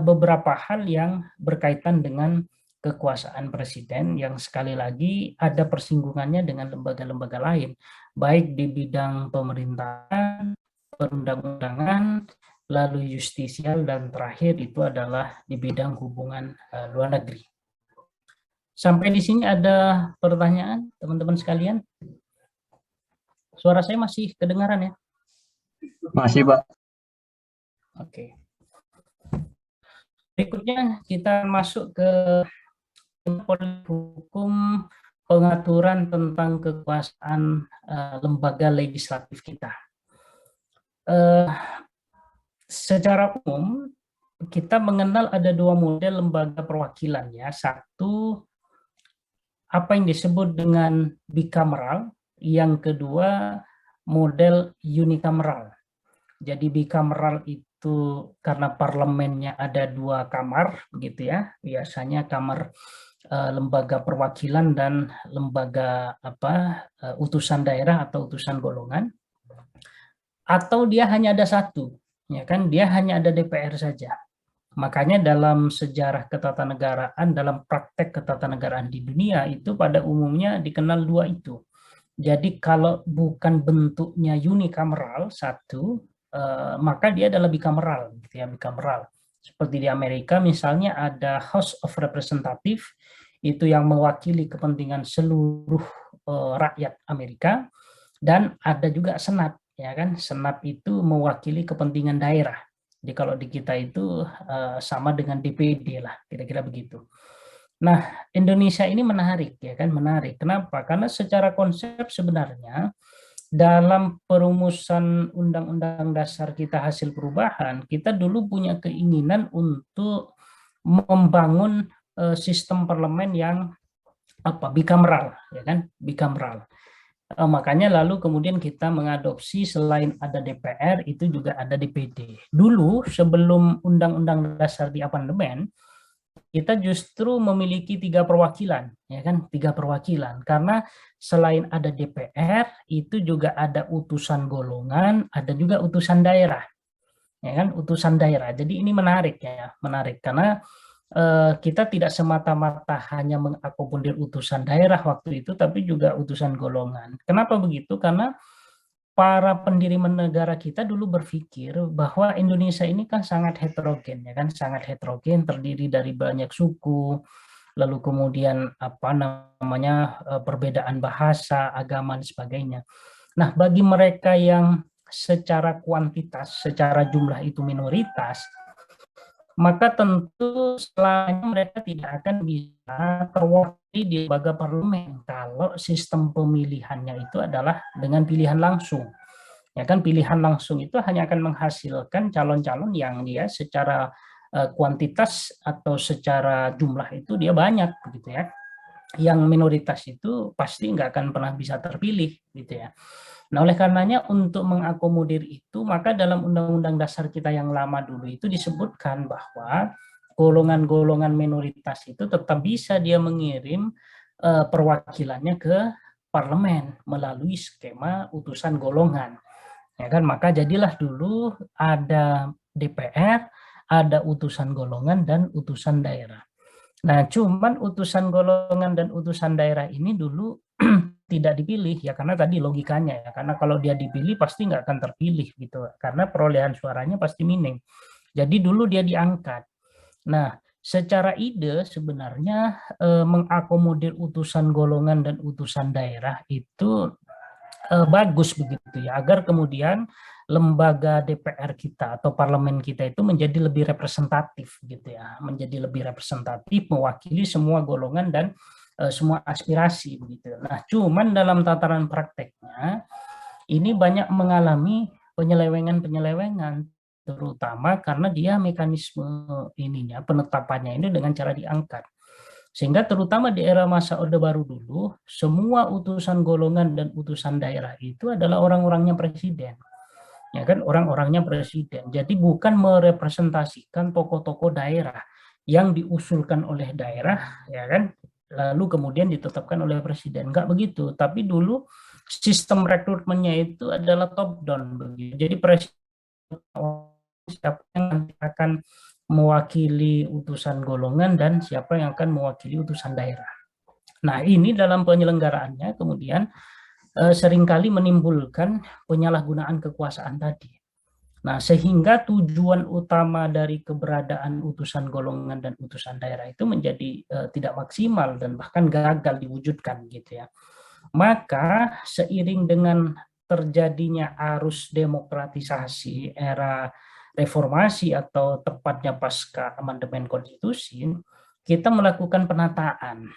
beberapa hal yang berkaitan dengan kekuasaan presiden yang sekali lagi ada persinggungannya dengan lembaga-lembaga lain, baik di bidang pemerintahan, perundang-undangan, lalu justisial, dan terakhir itu adalah di bidang hubungan luar negeri. Sampai di sini ada pertanyaan, teman-teman sekalian? Suara saya masih kedengaran ya? Masih, Pak. Oke. Berikutnya kita masuk ke hukum pengaturan tentang kekuasaan lembaga legislatif kita. Secara umum kita mengenal ada dua model lembaga perwakilan ya. Satu, apa yang disebut dengan bicameral, yang kedua model unicameral. Jadi bicameral itu karena parlemennya ada dua kamar begitu ya, biasanya kamar lembaga perwakilan dan lembaga utusan daerah atau utusan golongan, atau dia hanya ada satu, ya kan, dia hanya ada DPR saja. Makanya dalam sejarah ketatanegaraan, dalam praktek ketatanegaraan di dunia itu pada umumnya dikenal dua itu. Jadi kalau bukan bentuknya unicameral satu, maka dia adalah bicameral, gitu ya, bicameral. Seperti di Amerika misalnya ada House of Representatives, itu yang mewakili kepentingan seluruh rakyat Amerika, dan ada juga Senat, ya kan, Senat itu mewakili kepentingan daerah. Jadi kalau di kita itu sama dengan DPD lah, kira-kira begitu. Nah, Indonesia ini menarik, ya kan, menarik. Kenapa? Karena secara konsep sebenarnya dalam perumusan Undang-Undang Dasar kita hasil perubahan, kita dulu punya keinginan untuk membangun sistem parlemen yang bicameral, ya kan, bicameral. Makanya lalu kemudian kita mengadopsi selain ada DPR itu juga ada DPD. Dulu sebelum Undang-Undang Dasar diamandemen, kita justru memiliki 3 perwakilan, ya kan, 3 perwakilan, karena selain ada DPR itu juga ada utusan golongan, ada juga utusan daerah, ya kan, utusan daerah. Jadi ini menarik ya, menarik karena kita tidak semata-mata hanya mengakomodir utusan daerah waktu itu, tapi juga utusan golongan. Kenapa begitu? Karena para pendiri negara kita dulu berpikir bahwa Indonesia ini kan sangat heterogen, ya kan, sangat heterogen, terdiri dari banyak suku, lalu kemudian perbedaan bahasa, agama, dan sebagainya. Nah, bagi mereka yang secara kuantitas, secara jumlah itu minoritas, maka tentu setelahnya mereka tidak akan bisa terwakili di lembaga parlemen kalau sistem pemilihannya itu adalah dengan pilihan langsung. Ya kan, pilihan langsung itu hanya akan menghasilkan calon-calon yang dia secara kuantitas atau secara jumlah itu dia banyak begitu ya. Yang minoritas itu pasti nggak akan pernah bisa terpilih gitu ya. Nah, oleh karenanya untuk mengakomodir itu, maka dalam Undang-Undang Dasar kita yang lama dulu itu disebutkan bahwa golongan-golongan minoritas itu tetap bisa dia mengirim perwakilannya ke parlemen melalui skema utusan golongan. Ya kan, maka jadilah dulu ada DPR, ada utusan golongan dan utusan daerah. Nah, cuman utusan golongan dan utusan daerah ini dulu tidak dipilih ya, karena tadi logikanya ya, karena kalau dia dipilih pasti nggak akan terpilih gitu, karena perolehan suaranya pasti minim. Jadi dulu dia diangkat. Nah, secara ide sebenarnya mengakomodir utusan golongan dan utusan daerah itu bagus begitu ya, agar kemudian lembaga DPR kita atau parlemen kita itu menjadi lebih representatif gitu ya, menjadi lebih representatif, mewakili semua golongan dan semua aspirasi begitu. Nah, cuman dalam tataran prakteknya ini banyak mengalami penyelewengan-penyelewengan, terutama karena dia mekanisme ininya penetapannya ini dengan cara diangkat. Sehingga terutama di era masa Orde Baru dulu, semua utusan golongan dan utusan daerah itu adalah orang-orangnya presiden. Ya kan, orang-orangnya presiden. Jadi bukan merepresentasikan tokoh-tokoh daerah yang diusulkan oleh daerah, ya kan, lalu kemudian ditetapkan oleh presiden. Enggak begitu. Tapi dulu sistem rekrutmennya itu adalah top down begitu. Jadi presiden siapa yang nanti akan mewakili utusan golongan dan siapa yang akan mewakili utusan daerah. Nah, ini dalam penyelenggaraannya kemudian seringkali menimbulkan penyalahgunaan kekuasaan tadi. Nah, sehingga tujuan utama dari keberadaan utusan golongan dan utusan daerah itu menjadi tidak maksimal dan bahkan gagal diwujudkan gitu ya. Maka seiring dengan terjadinya arus demokratisasi era reformasi atau tepatnya pasca amandemen konstitusi, kita melakukan penataan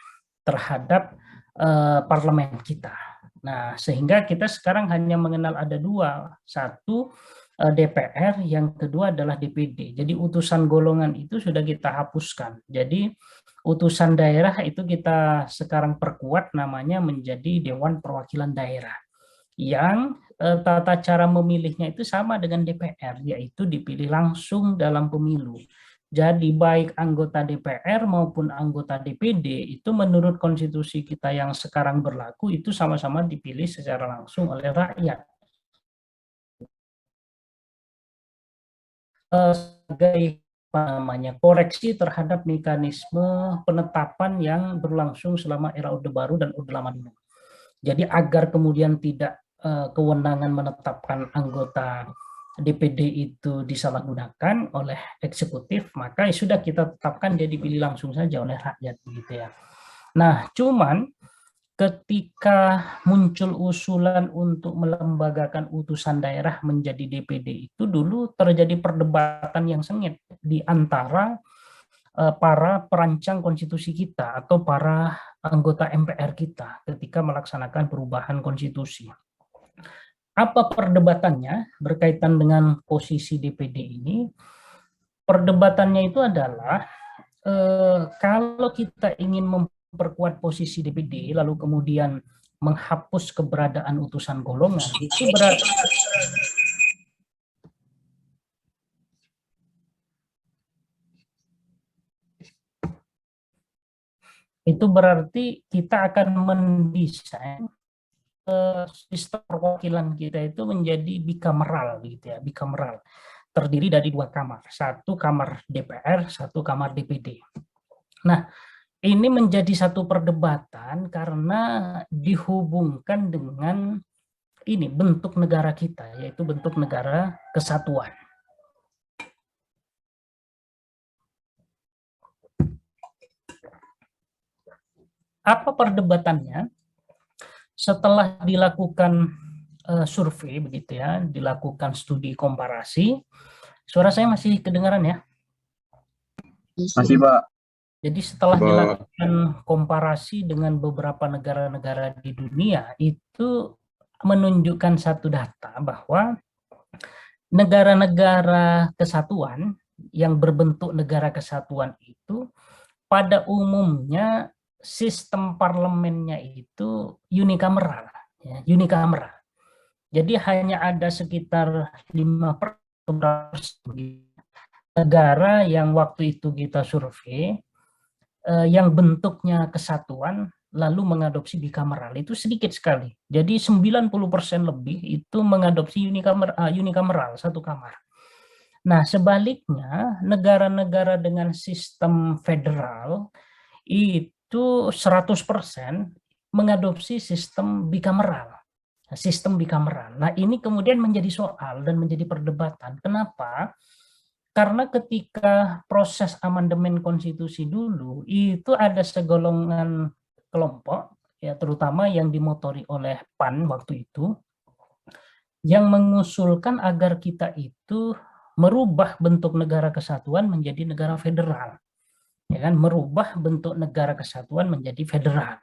terhadap parlemen kita. Nah, sehingga kita sekarang hanya mengenal ada dua, satu DPR, yang kedua adalah DPD. Jadi utusan golongan itu sudah kita hapuskan. Jadi utusan daerah itu kita sekarang perkuat namanya menjadi Dewan Perwakilan Daerah, yang tata cara memilihnya itu sama dengan DPR, yaitu dipilih langsung dalam pemilu. Jadi baik anggota DPR maupun anggota DPD itu menurut konstitusi kita yang sekarang berlaku itu sama-sama dipilih secara langsung oleh rakyat. Sebagai koreksi terhadap mekanisme penetapan yang berlangsung selama era Orde Baru dan Orde Lama dulu. Jadi agar kemudian tidak kewenangan menetapkan anggota DPD itu disalahgunakan oleh eksekutif, maka sudah kita tetapkan dia dipilih langsung saja oleh rakyat gitu ya. Nah, cuman ketika muncul usulan untuk melembagakan utusan daerah menjadi DPD itu dulu terjadi perdebatan yang sengit di antara para perancang konstitusi kita atau para anggota MPR kita ketika melaksanakan perubahan konstitusi. Apa perdebatannya berkaitan dengan posisi DPD ini? Perdebatannya itu adalah kalau kita ingin memperkuat posisi DPD lalu kemudian menghapus keberadaan utusan golongan, itu berarti kita akan mendesain sistem perwakilan kita itu menjadi bikameral gitu ya, bikameral, terdiri dari dua kamar, satu kamar DPR, satu kamar DPD. Nah, ini menjadi satu perdebatan karena dihubungkan dengan ini bentuk negara kita, yaitu bentuk negara kesatuan. Apa perdebatannya? Setelah dilakukan survei begitu ya, dilakukan studi komparasi. Suara saya masih kedengaran ya? Masih, Pak. Jadi setelah dilakukan komparasi dengan beberapa negara-negara di dunia, itu menunjukkan satu data bahwa negara-negara kesatuan yang berbentuk negara kesatuan itu pada umumnya sistem parlemennya itu unikameral, ya, unicameral. Jadi hanya ada sekitar 5% negara yang waktu itu kita survei yang bentuknya kesatuan lalu mengadopsi bikameral, itu sedikit sekali. Jadi 90% lebih itu mengadopsi unikameral, satu kamar. Nah, sebaliknya negara-negara dengan sistem federal itu 100% mengadopsi sistem bikameral. Nah, ini kemudian menjadi soal dan menjadi perdebatan. Kenapa? Karena ketika proses amandemen konstitusi dulu, itu ada segolongan kelompok, ya terutama yang dimotori oleh PAN waktu itu, yang mengusulkan agar kita itu merubah bentuk negara kesatuan menjadi negara federal. Ya kan, merubah bentuk negara kesatuan menjadi federal.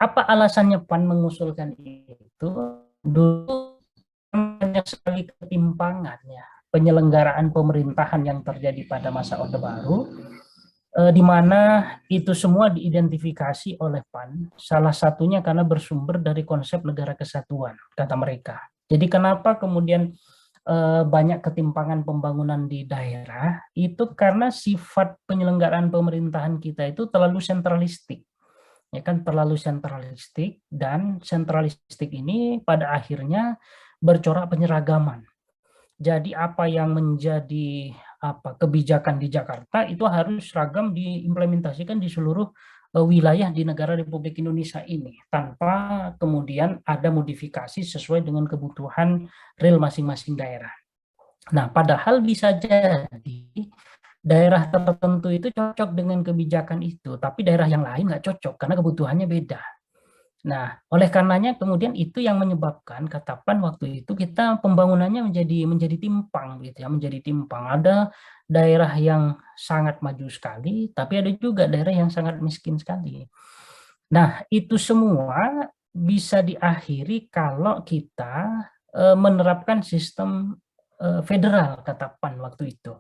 Apa alasannya PAN mengusulkan itu? Dulu banyak sekali ketimpangan ya, penyelenggaraan pemerintahan yang terjadi pada masa Orde Baru, di mana itu semua diidentifikasi oleh PAN, salah satunya karena bersumber dari konsep negara kesatuan, kata mereka. Jadi kenapa kemudian banyak ketimpangan pembangunan di daerah, itu karena sifat penyelenggaraan pemerintahan kita itu terlalu sentralistik. Ya kan, terlalu sentralistik, dan sentralistik ini pada akhirnya bercorak penyeragaman. Jadi apa yang menjadi kebijakan di Jakarta itu harus seragam diimplementasikan di seluruh wilayah di negara Republik Indonesia ini, tanpa kemudian ada modifikasi sesuai dengan kebutuhan real masing-masing daerah. Nah, padahal bisa jadi daerah tertentu itu cocok dengan kebijakan itu, tapi daerah yang lain nggak cocok karena kebutuhannya beda. Nah, oleh karenanya kemudian itu yang menyebabkan kata PAN waktu itu kita pembangunannya menjadi timpang gitu ya, menjadi timpang. Ada daerah yang sangat maju sekali, tapi ada juga daerah yang sangat miskin sekali. Nah, itu semua bisa diakhiri kalau kita menerapkan sistem federal, kata PAN waktu itu.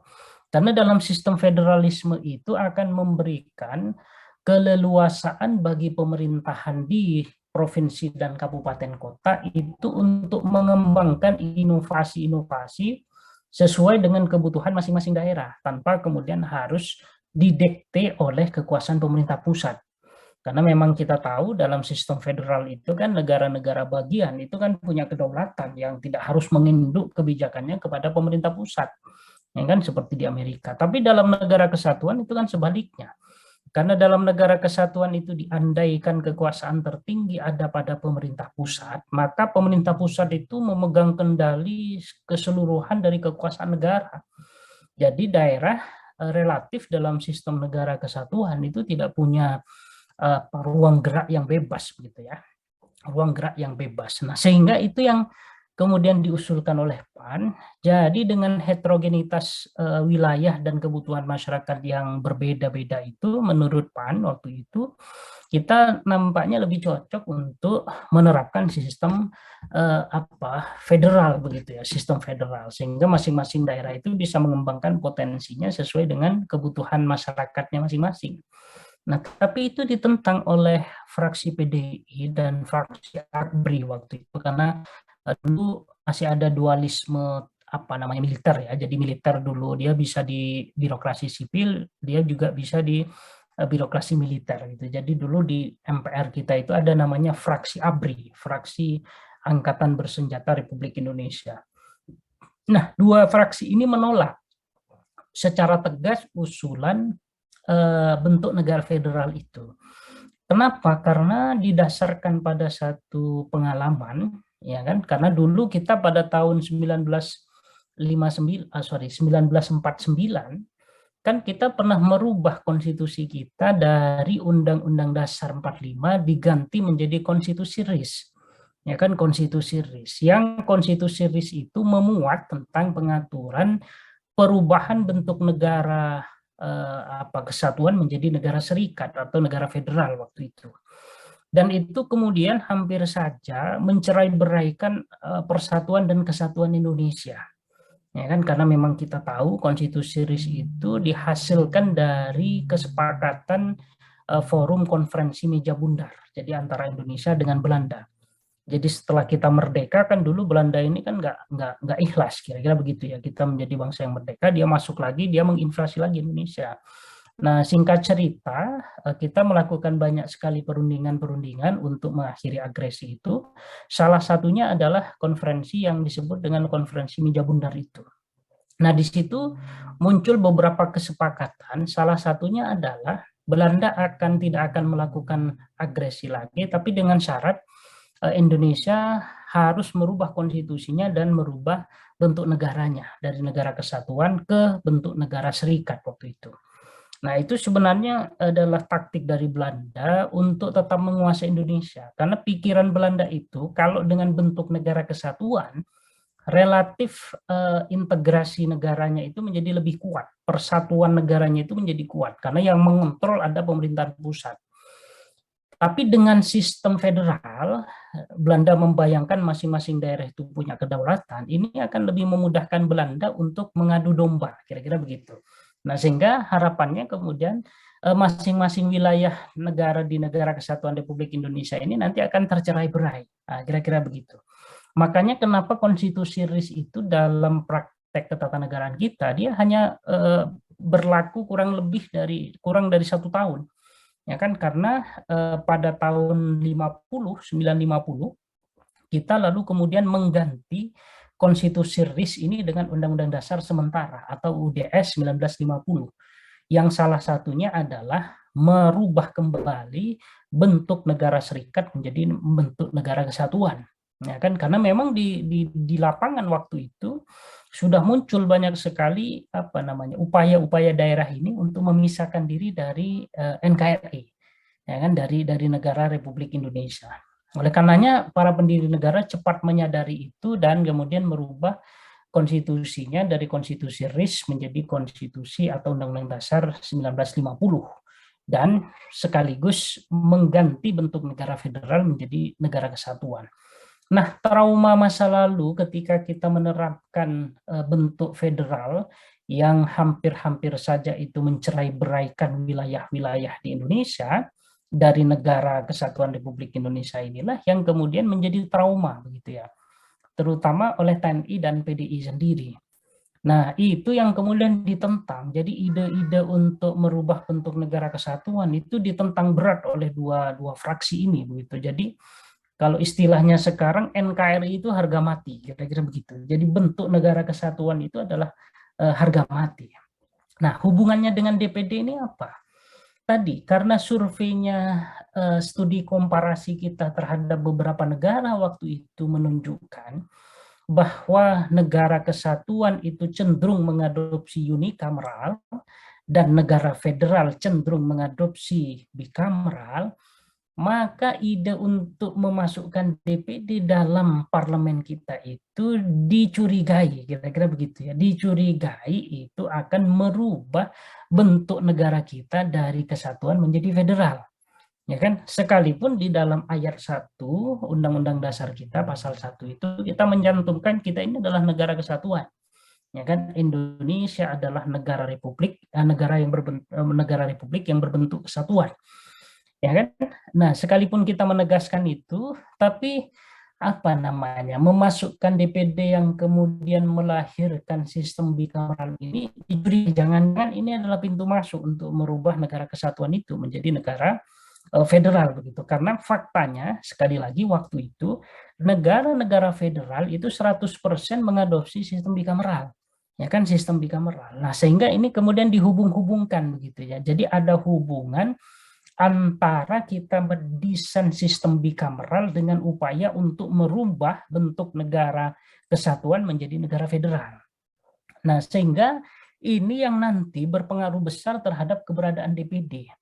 Karena dalam sistem federalisme itu akan memberikan keleluasaan bagi pemerintahan di provinsi dan kabupaten kota itu untuk mengembangkan inovasi-inovasi sesuai dengan kebutuhan masing-masing daerah, tanpa kemudian harus didikte oleh kekuasaan pemerintah pusat. Karena memang kita tahu dalam sistem federal itu kan negara-negara bagian itu kan punya kedaulatan yang tidak harus menginduk kebijakannya kepada pemerintah pusat, ya kan, seperti di Amerika. Tapi dalam negara kesatuan itu kan sebaliknya. Karena dalam negara kesatuan itu diandaikan kekuasaan tertinggi ada pada pemerintah pusat, maka pemerintah pusat itu memegang kendali keseluruhan dari kekuasaan negara. Jadi daerah relatif dalam sistem negara kesatuan itu tidak punya ruang gerak yang bebas begitu ya, ruang gerak yang bebas. Nah, sehingga itu yang kemudian diusulkan oleh PAN. Jadi dengan heterogenitas wilayah dan kebutuhan masyarakat yang berbeda-beda itu, menurut PAN waktu itu kita nampaknya lebih cocok untuk menerapkan sistem federal begitu ya, sistem federal, sehingga masing-masing daerah itu bisa mengembangkan potensinya sesuai dengan kebutuhan masyarakatnya masing-masing. Nah, tapi itu ditentang oleh fraksi PDI dan fraksi ABRI waktu itu, karena dulu masih ada dualisme militer ya. Jadi militer dulu dia bisa di birokrasi sipil, dia juga bisa di birokrasi militer gitu. Jadi dulu di MPR kita itu ada namanya fraksi ABRI, fraksi Angkatan Bersenjata Republik Indonesia. Nah, dua fraksi ini menolak secara tegas usulan bentuk negara federal itu. Kenapa? Karena didasarkan pada satu pengalaman, ya kan? Karena dulu kita pada tahun 1949 kan kita pernah merubah konstitusi kita dari Undang-Undang Dasar 45 diganti menjadi konstitusi RIS. Ya kan, konstitusi RIS. Yang konstitusi RIS itu memuat tentang pengaturan perubahan bentuk negara kesatuan menjadi negara serikat atau negara federal waktu itu. Dan itu kemudian hampir saja mencerai beraikan persatuan dan kesatuan Indonesia. Ya kan, karena memang kita tahu konstitusi RIS itu dihasilkan dari kesepakatan forum konferensi meja bundar, jadi antara Indonesia dengan Belanda. Jadi setelah kita merdeka kan dulu Belanda ini kan nggak ikhlas, kira-kira begitu ya, kita menjadi bangsa yang merdeka, dia masuk lagi, dia menginvasi lagi Indonesia. Nah, singkat cerita, kita melakukan banyak sekali perundingan-perundingan untuk mengakhiri agresi itu. Salah satunya adalah konferensi yang disebut dengan konferensi meja bundar itu. Nah, di situ muncul beberapa kesepakatan, salah satunya adalah Belanda tidak akan melakukan agresi lagi, tapi dengan syarat Indonesia harus merubah konstitusinya dan merubah bentuk negaranya dari negara kesatuan ke bentuk negara serikat waktu itu. Nah, itu sebenarnya adalah taktik dari Belanda untuk tetap menguasai Indonesia. Karena pikiran Belanda itu, kalau dengan bentuk negara kesatuan, relatif integrasi negaranya itu menjadi lebih kuat. Persatuan negaranya itu menjadi kuat. Karena yang mengontrol ada pemerintahan pusat. Tapi dengan sistem federal, Belanda membayangkan masing-masing daerah itu punya kedaulatan, ini akan lebih memudahkan Belanda untuk mengadu domba, kira-kira begitu. Nah, sehingga harapannya kemudian masing-masing wilayah negara di negara kesatuan Republik Indonesia ini nanti akan tercerai-berai, kira-kira begitu. Makanya kenapa konstitusi RIS itu dalam praktek ketatanegaraan kita, dia hanya berlaku kurang dari 1 tahun. Ya kan, karena pada tahun 950 kita lalu kemudian mengganti konstitusi RIS ini dengan Undang-Undang Dasar Sementara atau UDS 1950, yang salah satunya adalah merubah kembali bentuk negara serikat menjadi bentuk negara kesatuan. Ya kan, karena memang di lapangan waktu itu sudah muncul banyak sekali upaya-upaya daerah ini untuk memisahkan diri dari NKRI, ya kan, dari negara Republik Indonesia. Oleh karenanya para pendiri negara cepat menyadari itu dan kemudian merubah konstitusinya dari konstitusi RIS menjadi konstitusi atau Undang-Undang Dasar 1950 dan sekaligus mengganti bentuk negara federal menjadi negara kesatuan. Nah, trauma masa lalu ketika kita menerapkan bentuk federal yang hampir-hampir saja itu mencerai-beraikan wilayah-wilayah di Indonesia dari negara kesatuan Republik Indonesia inilah yang kemudian menjadi trauma begitu ya, terutama oleh TNI dan PDI sendiri. Nah, itu yang kemudian ditentang. Jadi ide-ide untuk merubah bentuk negara kesatuan itu ditentang berat oleh dua fraksi ini begitu. Jadi kalau istilahnya sekarang NKRI itu harga mati, kira-kira begitu. Jadi bentuk negara kesatuan itu adalah harga mati. Nah, hubungannya dengan DPD ini apa? Tadi, karena surveinya studi komparasi kita terhadap beberapa negara waktu itu menunjukkan bahwa negara kesatuan itu cenderung mengadopsi unikameral dan negara federal cenderung mengadopsi bikameral, maka ide untuk memasukkan DPD dalam parlemen kita itu dicurigai, kira-kira begitu ya, dicurigai itu akan merubah bentuk negara kita dari kesatuan menjadi federal. Ya kan, sekalipun di dalam ayat 1 Undang-Undang Dasar kita pasal 1 itu kita mencantumkan kita ini adalah negara kesatuan. Ya kan, Indonesia adalah negara republik, negara republik yang berbentuk kesatuan. Ya kan? Nah, sekalipun kita menegaskan itu, tapi memasukkan DPD yang kemudian melahirkan sistem bikameral ini, jangan-jangan ini adalah pintu masuk untuk merubah negara kesatuan itu menjadi negara federal begitu. Karena faktanya sekali lagi waktu itu negara-negara federal itu 100% mengadopsi sistem bikameral. Ya kan, sistem bikameral. Nah, sehingga ini kemudian dihubung-hubungkan begitu ya. Jadi ada hubungan antara kita mendesain sistem bikameral dengan upaya untuk merubah bentuk negara kesatuan menjadi negara federal. Nah, sehingga ini yang nanti berpengaruh besar terhadap keberadaan DPD.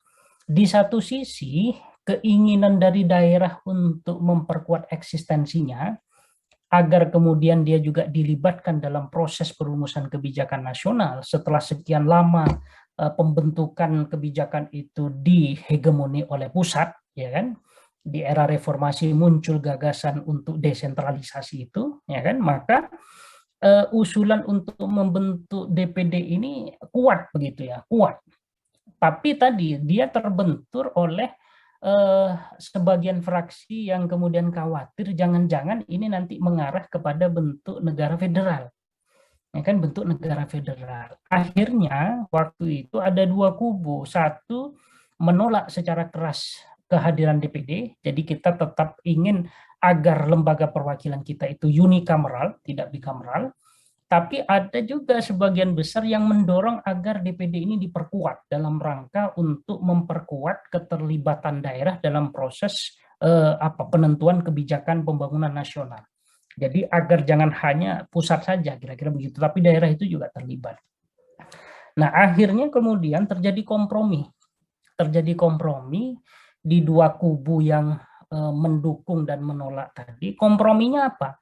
Di satu sisi, keinginan dari daerah untuk memperkuat eksistensinya, agar kemudian dia juga dilibatkan dalam proses perumusan kebijakan nasional setelah sekian lama pembentukan kebijakan itu dihegemoni oleh pusat, ya kan? Di era reformasi muncul gagasan untuk desentralisasi itu, ya kan? Maka usulan untuk membentuk DPD ini kuat begitu ya, kuat. Tapi tadi dia terbentur oleh sebagian fraksi yang kemudian khawatir jangan-jangan ini nanti mengarah kepada bentuk negara federal. Ya kan, bentuk negara federal. Akhirnya waktu itu ada dua kubu. Satu menolak secara keras kehadiran DPD, jadi kita tetap ingin agar lembaga perwakilan kita itu unikameral, tidak bikameral. Tapi ada juga sebagian besar yang mendorong agar DPD ini diperkuat dalam rangka untuk memperkuat keterlibatan daerah dalam proses penentuan kebijakan pembangunan nasional. Jadi agar jangan hanya pusat saja, kira-kira begitu, tapi daerah itu juga terlibat. Nah, akhirnya kemudian terjadi kompromi di dua kubu yang mendukung dan menolak tadi. Komprominya apa?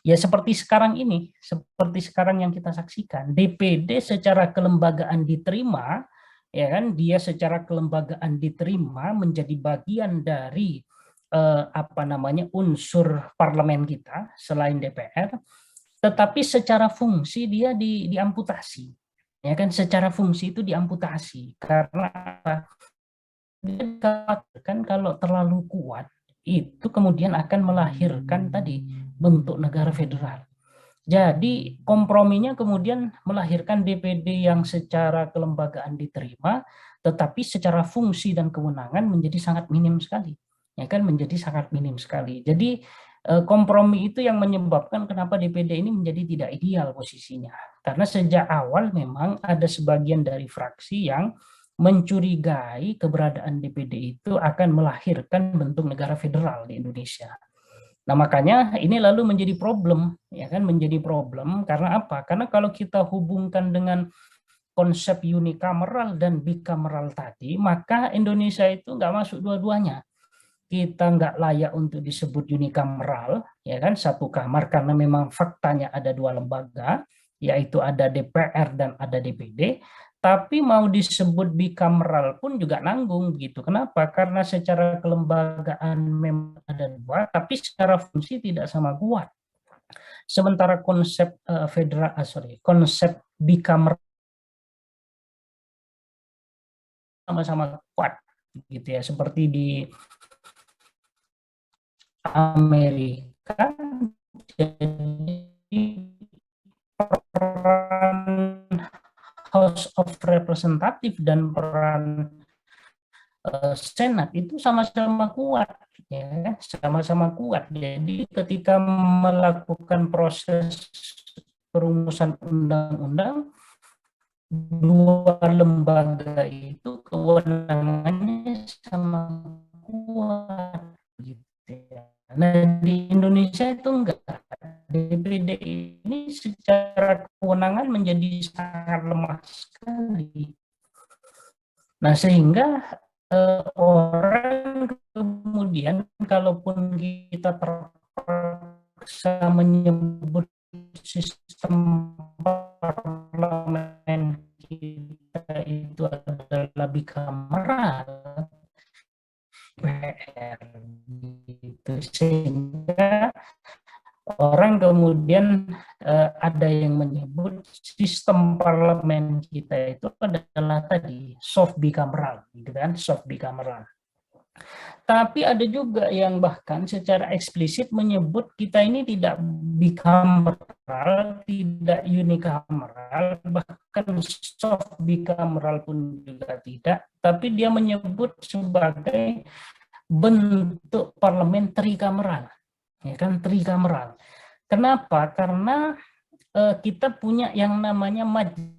Ya seperti sekarang ini, seperti sekarang yang kita saksikan, DPD secara kelembagaan diterima, ya kan, dia secara kelembagaan diterima menjadi bagian dari unsur parlemen kita selain DPR, tetapi secara fungsi dia diamputasi, ya kan, secara fungsi itu diamputasi karena dia dikhawatirkan kalau terlalu kuat itu kemudian akan melahirkan tadi bentuk negara federal. Jadi komprominya kemudian melahirkan DPD yang secara kelembagaan diterima, tetapi secara fungsi dan kewenangan menjadi sangat minim sekali. Ya kan, menjadi sangat minim sekali. Jadi kompromi itu yang menyebabkan kenapa DPD ini menjadi tidak ideal posisinya. Karena sejak awal memang ada sebagian dari fraksi yang mencurigai keberadaan DPD itu akan melahirkan bentuk negara federal di Indonesia. Nah, makanya ini lalu menjadi problem, ya kan, menjadi problem karena apa? Karena kalau kita hubungkan dengan konsep unikameral dan bikameral tadi, maka Indonesia itu nggak masuk dua-duanya. Kita nggak layak untuk disebut unikameral, ya kan, satu kamar, karena memang faktanya ada dua lembaga, yaitu ada DPR dan ada DPD. Tapi mau disebut bikameral pun juga nanggung gitu. Kenapa? Karena secara kelembagaan memang ada dua, tapi secara fungsi tidak sama kuat. Sementara konsep konsep bikameral sama-sama kuat gitu ya. Seperti di Amerika, jadi peran House of Representative dan peran Senat itu sama-sama kuat, ya, sama-sama kuat. Jadi ketika melakukan proses perumusan undang-undang, dua lembaga itu kewenangannya sama kuat, gitu ya. Nah, di Indonesia itu enggak. DPD ini secara kewenangan menjadi sangat lemah sekali. Nah, sehingga orang kemudian kalaupun kita terpaksa menyebut sistem parlemen kita itu adalah bikameral, gitu, sehingga orang kemudian ada yang menyebut sistem parlemen kita itu adalah tadi soft bikameral, gitu kan, soft bikameral. Tapi ada juga yang bahkan secara eksplisit menyebut kita ini tidak bikameral, tidak unikameral, bahkan soft bikameral pun juga tidak, tapi dia menyebut sebagai bentuk parlemen trikameral. Ya kan, trikameral. Kenapa? Karena kita punya yang namanya majelis